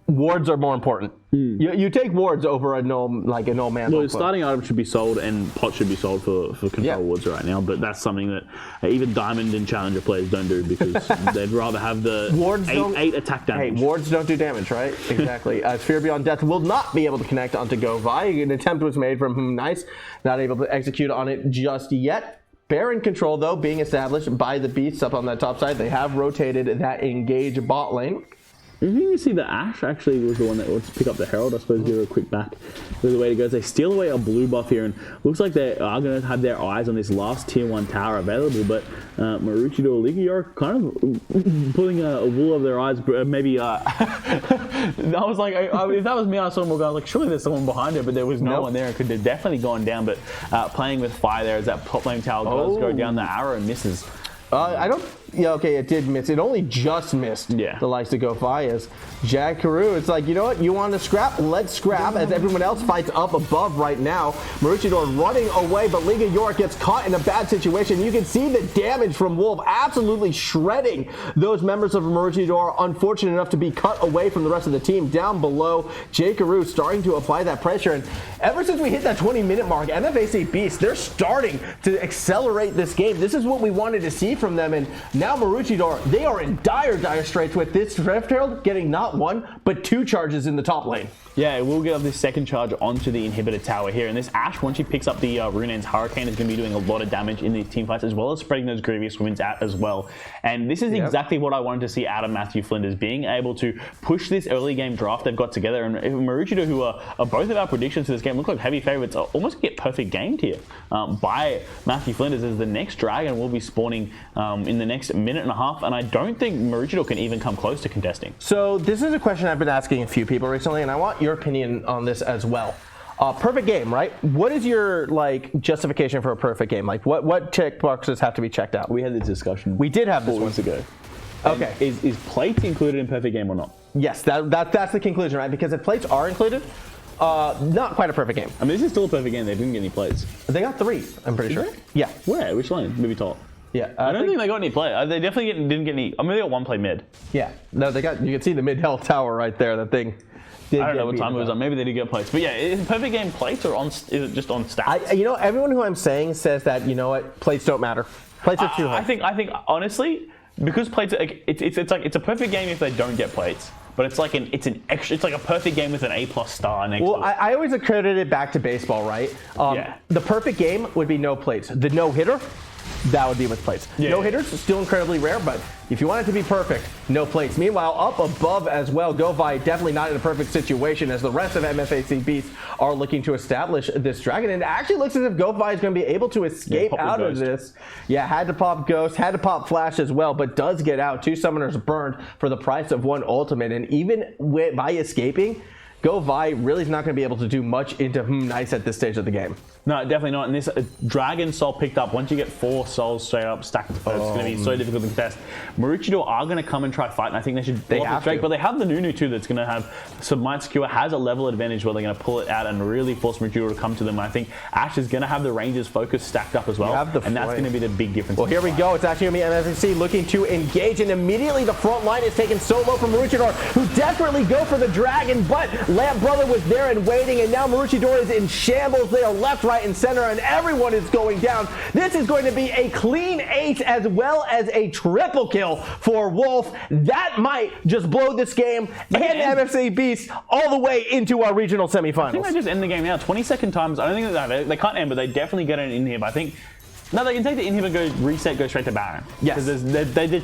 wards are more important. You take wards over a null mantle. Well, the starting item should be sold, and pot should be sold for control wards right now. But that's something that even Diamond and Challenger players don't do, because they'd rather have the wards 8 attack damage. Hey, wards don't do damage, right? Exactly. Fear Beyond Death will not be able to connect onto GoVi. An attempt was made from HmmmNice, not able to execute on it just yet. Baron control, though, being established by the Beasts up on that top side. They have rotated that engage bot lane. You see that Ashe actually was the one that wants to pick up the Herald. I suppose give her a quick back with the way it goes. They steal away a blue buff here, and looks like they are going to have their eyes on this last tier 1 tower available. But Maroochydore, League of Yorick kind of pulling a wool over their eyes. Maybe I was like, if that was me, I saw Morgana. I was like, surely there's someone behind her, but there was no one there. It could have definitely gone down. But playing with fire there as that top lane tower does go down. The arrow misses. I don't Yeah, okay, it did miss. It only just missed the likes of GoVi as Jakeoooo. It's like, you know what? You want to scrap? Let's scrap as everyone else fights up above right now. Maroochydore running away, but Liga Yorick gets caught in a bad situation. You can see the damage from Wolf absolutely shredding those members of Maroochydore. Unfortunate enough to be cut away from the rest of the team. Down below, Jakeoooo starting to apply that pressure. And ever since we hit that 20-minute mark, MFAC Beast, they're starting to accelerate this game. This is what we wanted to see from them. And now Maroochydore, they are in dire straits with this Drift Herald getting not one, but 2 charges in the top lane. Yeah, we'll get up this second charge onto the inhibitor tower here. And this Ashe, once she picks up the Runaan's Hurricane, is going to be doing a lot of damage in these team fights, as well as spreading those grievous wounds out as well. And this is exactly what I wanted to see out of Matthew Flinders, being able to push this early game draft they've got together. And Maroochydore, who are both of our predictions for this game, look like heavy favorites, are almost get perfect gamed here by Matthew Flinders, as the next dragon will be spawning in the next minute and a half. And I don't think Maroochydore can even come close to contesting. So this is a question I've been asking a few people recently, and I want your opinion on this as well. Perfect game, right? What is your justification for a perfect game? Like what check boxes have to be checked out? We had this discussion. We did have this 4 one. weeks ago. Okay. Is plates included in perfect game or not? Yes, that's the conclusion, right? Because if plates are included, not quite a perfect game. I mean, this is still a perfect game. They didn't get any plates. They got 3, I'm pretty sure. Yeah. Where? Which lane? Maybe top. Yeah. I don't think they got any play. They definitely didn't get any. I mean, they got 1 play mid. Yeah. No, they got. You can see the mid health tower right there. That thing. I don't know what time it was on. Maybe they did get plates. But yeah, is perfect game plates or is it just on stats? Everyone who I'm saying says that, you know what, plates don't matter. Plates are too high. I think honestly, because plates, it's a perfect game if they don't get plates. But it's like a perfect game with an A+ star next to it. Well, I always accredit it back to baseball, right? The perfect game would be no plates. The no hitter, that would be with plates. No hitters, still incredibly rare, but if you want it to be perfect, no plates. Meanwhile, up above as well, GoVi definitely not in a perfect situation, as the rest of MFAC Beast are looking to establish this dragon. And it actually looks as if GoVi is going to be able to escape out of this. Yeah, had to pop Ghost, had to pop Flash as well, but does get out. 2 summoners burned for the price of 1 ultimate. And even by escaping, GoVi really is not going to be able to do much into HmmmNice at this stage of the game. No, definitely not. And this Dragon Soul picked up. Once you get 4 souls straight up stacked, it's going to be so difficult to contest. Maroochydore are going to come and try fight, and I think they should. They have to. But they have the Nunu too. That's going to have some Might Secure, has a level advantage where they're going to pull it out and really force Maroochydore to come to them. And I think Ashe is going to have the Rangers focus stacked up as well, and that's going to be the big difference. Well, here we go. It's actually going to be MFAC looking to engage, and immediately the front line is taken so low from Maroochydore, who desperately go for the dragon, but LampBrother was there and waiting, and now Maroochydore is in shambles. They are left, right, and center, and everyone is going down. This is going to be a clean ace as well as a triple kill for Wolf. That might just blow this game and MFAC Beast all the way into our regional semifinals. I think they just end the game now. 20-second times. I don't think they can't end, but they definitely get it in here. But I think. No, they can take the inhibitor, go straight to Baron. Yes. Because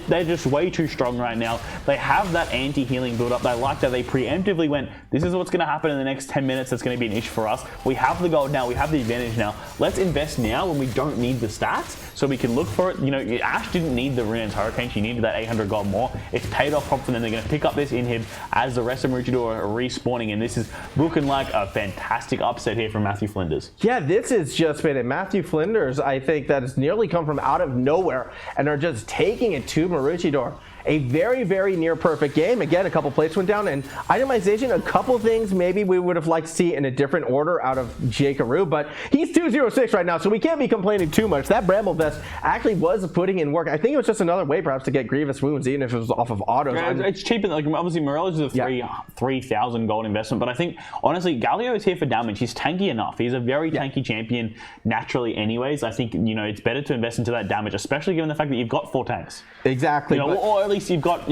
they're just way too strong right now. They have that anti-healing build up. They like that. They preemptively went, this is what's going to happen in the next 10 minutes. That's going to be an issue for us. We have the gold now. We have the advantage now. Let's invest now when we don't need the stats so we can look for it. You know, Ashe didn't need the Runaan's Hurricane. She needed that 800 gold more. It's paid off for them. They're going to pick up this inhib as the rest of Maroochydore are respawning. And this is looking like a fantastic upset here from Matthew Flinders. Yeah, this has just been it. Matthew Flinders, I think that has nearly come from out of nowhere and are just taking it to Maroochydore. A very, very near perfect game. Again, a couple plates went down, and itemization, a couple things maybe we would have liked to see in a different order out of Jakeoooo, but he's 2-0-6 right now, so we can't be complaining too much. That Bramble Vest actually was putting in work. I think it was just another way perhaps to get grievous wounds, even if it was off of autos. Yeah, it's cheap. Like, obviously, Morelos is a 3,000 gold investment, but I think, honestly, Galio is here for damage. He's tanky enough. He's a very tanky champion naturally anyways. I think, it's better to invest into that damage, especially given the fact that you've got 4 tanks. Exactly. Or at least you've got.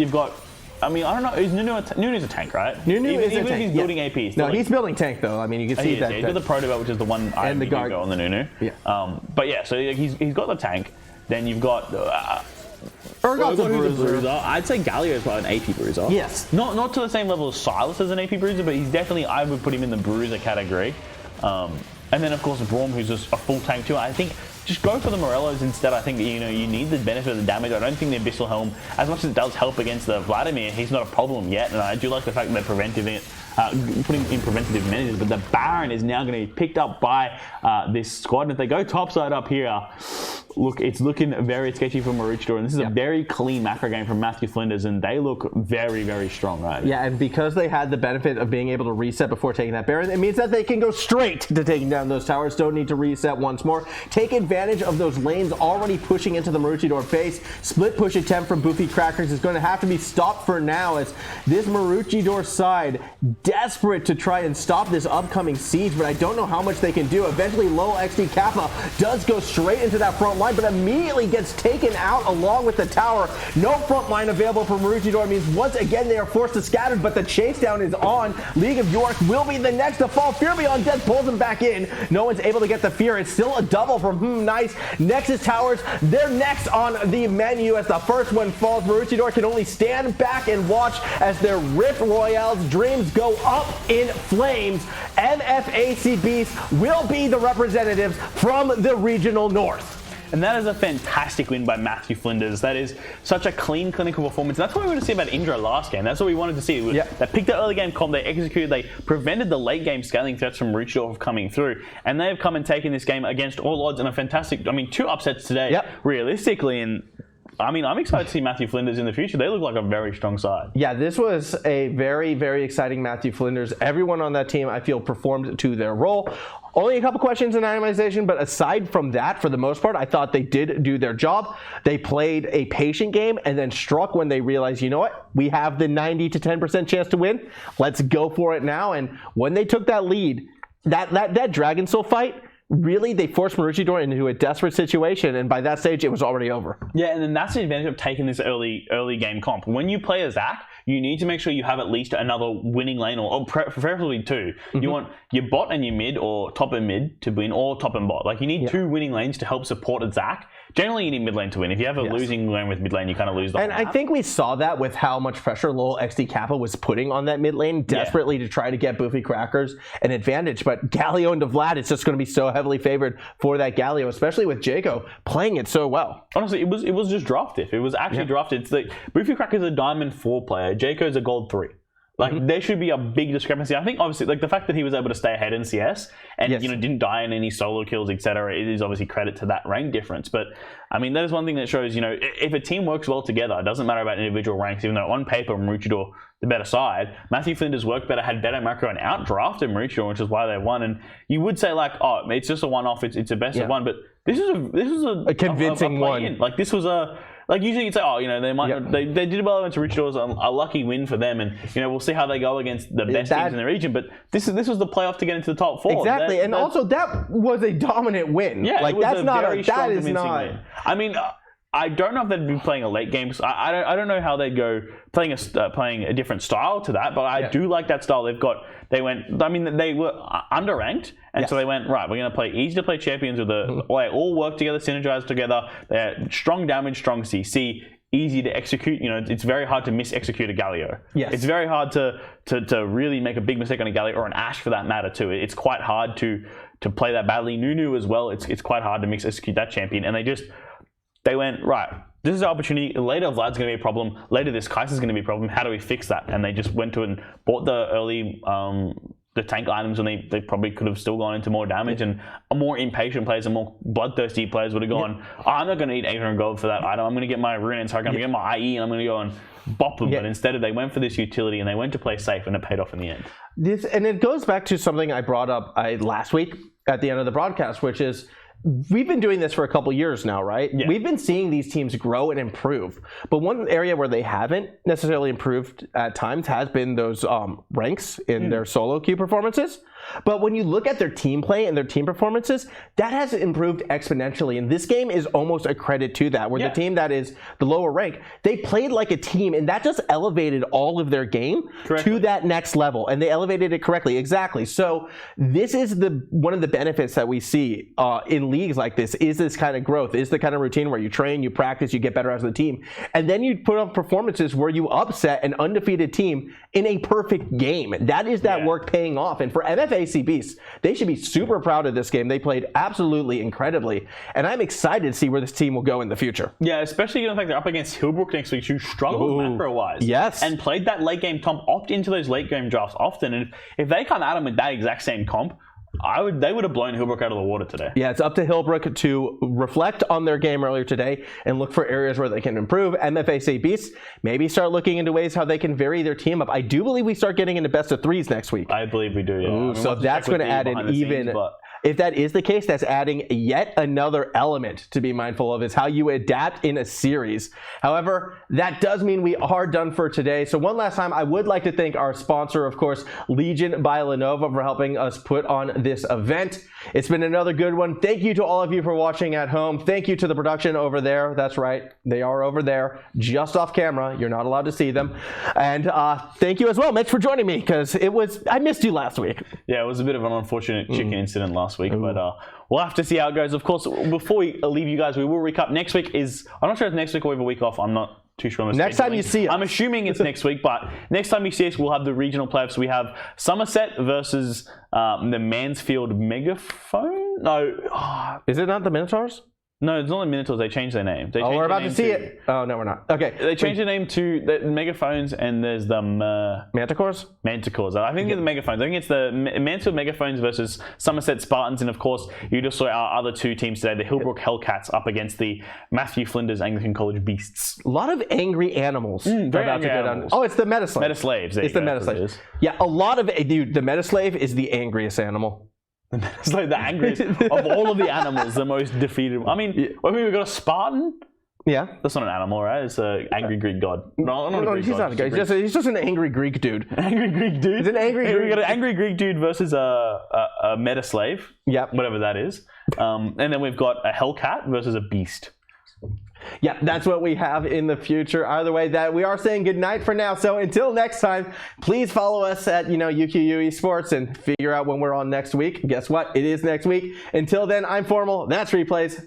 I mean, I don't know. Is Nunu's a tank, right? Nunu is a tank. Even if he's building AP. He's building tank though. I mean, you can see that. He's got the Protobelt, which is the one item you go on the Nunu. Yeah. But yeah, so he's got the tank. Then you've got. Urgot's a bruiser. I'd say Galio is probably an AP bruiser. Yes. Not to the same level as Silas as an AP bruiser, but he's definitely. I would put him in the bruiser category. And then of course Braum, who's just a full tank too. I think just go for the Morelos instead. I think you need the benefit of the damage. I don't think the Abyssal Helm, as much as it does help against the Vladimir, he's not a problem yet. And I do like the fact that they're putting in preventative measures. But the Baron is now going to be picked up by this squad. And if they go topside up here, look, it's looking very sketchy for Maroochydore, and this is a very clean macro game from Matthew Flinders, and they look very, very strong, right? Yeah, and because they had the benefit of being able to reset before taking that Baron, it means that they can go straight to taking down those towers, don't need to reset once more. Take advantage of those lanes already pushing into the Maroochydore base. Split push attempt from Boofycrackers is going to have to be stopped for now, as this Maroochydore side desperate to try and stop this upcoming siege, but I don't know how much they can do. Eventually, low XD Kappa does go straight into that front line, but immediately gets taken out along with the tower. No front line available for Maroochydore means once again they are forced to scatter, but the chase down is on. League of Yorick will be the next to fall. Fear Beyond Death pulls him back in. No one's able to get the Fear. It's still a double from HmmmNice. Nexus Towers, they're next on the menu as the first one falls. Maroochydore can only stand back and watch as their Rift Royale's dreams go up in flames. MFAC Beast will be the representatives from the regional north. And that is a fantastic win by Matthew Flinders. That is such a clean, clinical performance. That's what we wanted to see about Indra last game. That's what we wanted to see. They picked the early game comp, they executed, they prevented the late game scaling threats from Maroochydore from coming through. And they have come and taken this game against all odds in a fantastic, 2 upsets today, realistically. And I'm excited to see Matthew Flinders in the future. They look like a very strong side. Yeah, this was a very, very exciting Matthew Flinders. Everyone on that team, I feel, performed to their role. Only a couple questions in randomization, but aside from that, for the most part, I thought they did do their job. They played a patient game and then struck when they realized, you know what, we have the 90 to 10% chance to win. Let's go for it now. And when they took that lead, that Dragon Soul fight, really, they forced Maroochydore into a desperate situation, and by that stage, it was already over. Yeah, and then that's the advantage of taking this early game comp. When you play a Zac, you need to make sure you have at least another winning lane, or preferably 2. You want your bot and your mid, or top and mid to win, or top and bot. Like, you need 2 winning lanes to help support a Zac. Generally, you need mid lane to win. If you have a losing lane with mid lane, you kind of lose the whole map. I think we saw that with how much pressure Lowell XD Kappa was putting on that mid lane, desperately to try to get Boofycrackers an advantage. But Galio into Vlad, it's just going to be so heavily favored for that Galio, especially with Jakeoooo playing it so well. Honestly, it was just drafted. It was actually drafted. It's like Boofycrackers is a Diamond 4 player. Jakeoooo's a Gold 3. Like, there should be a big discrepancy. I think, obviously, like, the fact that he was able to stay ahead in CS and, didn't die in any solo kills, etc., it is obviously credit to that rank difference. But, that is one thing that shows, if a team works well together, it doesn't matter about individual ranks, even though on paper, Maroochydore, the better side, Matthew Flinders worked better, had better macro, and outdrafted Maroochydore, which is why they won. And you would say, like, oh, it's just a one-off, it's a best of one, but this is a convincing one. Like, this was a... Like, usually you'd say, oh, they might they did well against Maroochydore, a lucky win for them, and we'll see how they go against the best teams in the region. But this was the playoff to get into the top 4. Exactly, and also that was a dominant win. Yeah, like, it was that's a not very strong, convincing win. I don't know if they'd be playing a late game. I don't know how they'd go playing a different style to that, but I do like that style. They were underranked, and so they went, right, we're going to play easy to play champions with they all work together, synergize together. They're strong damage, strong CC, easy to execute. It's very hard to mis-execute a Galio. Yes. It's very hard to really make a big mistake on a Galio, or an Ashe for that matter too. It's quite hard to play that badly. Nunu as well, it's quite hard to mis-execute that champion, and they went, right, this is the opportunity. Later, Vlad's going to be a problem. Later, this Kaiser's going to be a problem. How do we fix that? And they just went to and bought the early the tank items, and they probably could have still gone into more damage, and more impatient players and more bloodthirsty players would have gone, I'm not going to eat 800 gold for that item. I'm going to get my Rune and Target. I'm going to get my IE, and I'm going to go and bop them. But instead, they went for this utility, and they went to play safe, and it paid off in the end. And it goes back to something I brought up last week at the end of the broadcast, which is, we've been doing this for a couple years now, right? Yeah. We've been seeing these teams grow and improve. But one area where they haven't necessarily improved at times has been those ranks in their solo queue performances. But when you look at their team play and their team performances, that has improved exponentially. And this game is almost a credit to that, where the team that is the lower rank, they played like a team, and that just elevated all of their game to that next level. And they elevated it correctly. Exactly. So this is one of the benefits that we see in leagues like this, is this kind of growth, is the kind of routine where you train, you practice, you get better as a team. And then you put up performances where you upset an undefeated team in a perfect game. That is that work paying off. And for MFAC Beast, they should be super proud of this game. They played absolutely incredibly, and I'm excited to see where this team will go in the future. Yeah, especially given the fact they're up against Hillbrook next week, who struggled macro-wise. Yes. And played that late game comp, opt into those late game drafts often, and if they come at them with that exact same comp, They would have blown Hillbrook out of the water today. Yeah, it's up to Hillbrook to reflect on their game earlier today and look for areas where they can improve. MFAC Beast, maybe start looking into ways how they can vary their team up. I do believe we start getting into best of threes next week. I believe we do, yeah. Ooh, so that's going to add an even... If that is the case, that's adding yet another element to be mindful of, is how you adapt in a series. However, that does mean we are done for today. So one last time, I would like to thank our sponsor, of course, Legion by Lenovo, for helping us put on this event. It's been another good one. Thank you to all of you for watching at home. Thank you to the production over there. That's right. They are over there, just off camera. You're not allowed to see them. And thank you as well, Mitch, for joining me, because I missed you last week. Yeah, it was a bit of an unfortunate chicken incident last week, but we'll have to see how it goes. Of course, before we leave you guys, we will recap. Next week I'm not sure if next week or we have a week off. I'm not too sure. Next time you see us. I'm assuming it's next week, but next time you see us, we'll have the regional playoffs. We have Somerset versus the Mansfield Megaphone. No. Is it not the Minotaurs? No, it's not the Minotaurs. They changed their name. We're about to see it. Oh, no, we're not. Okay. They changed their name to the Megaphones, and there's the... Manticores? Manticores. I think it's the Megaphones. I think it's the Mansfield Megaphones versus Somerset Spartans, and of course, you just saw our other two teams today, the Hillbrook Hellcats up against the Matthew Flinders Anglican College Beasts. A lot of angry animals. Very angry animals. Oh, it's the Metaslave. Metaslaves. It's the Metaslave. Yeah, a lot of... Dude, the Metaslave is the angriest animal. It's like the angriest of all of the animals, the most defeated. I mean, we've got a Spartan. Yeah, that's not an animal, right? It's an angry Greek god. No, he's not a god. He's just an angry Greek dude. Angry Greek dude. He's an angry. We got an angry Greek dude versus a Metaslave. Yep. Whatever that is. And then we've got a Hellcat versus a Beast. Yeah, that's what we have in the future. Either way, that we are saying goodnight for now. So until next time, please follow us at UQU Esports and figure out when we're on next week. Guess what? It is next week. Until then, I'm Formal. That's Replays.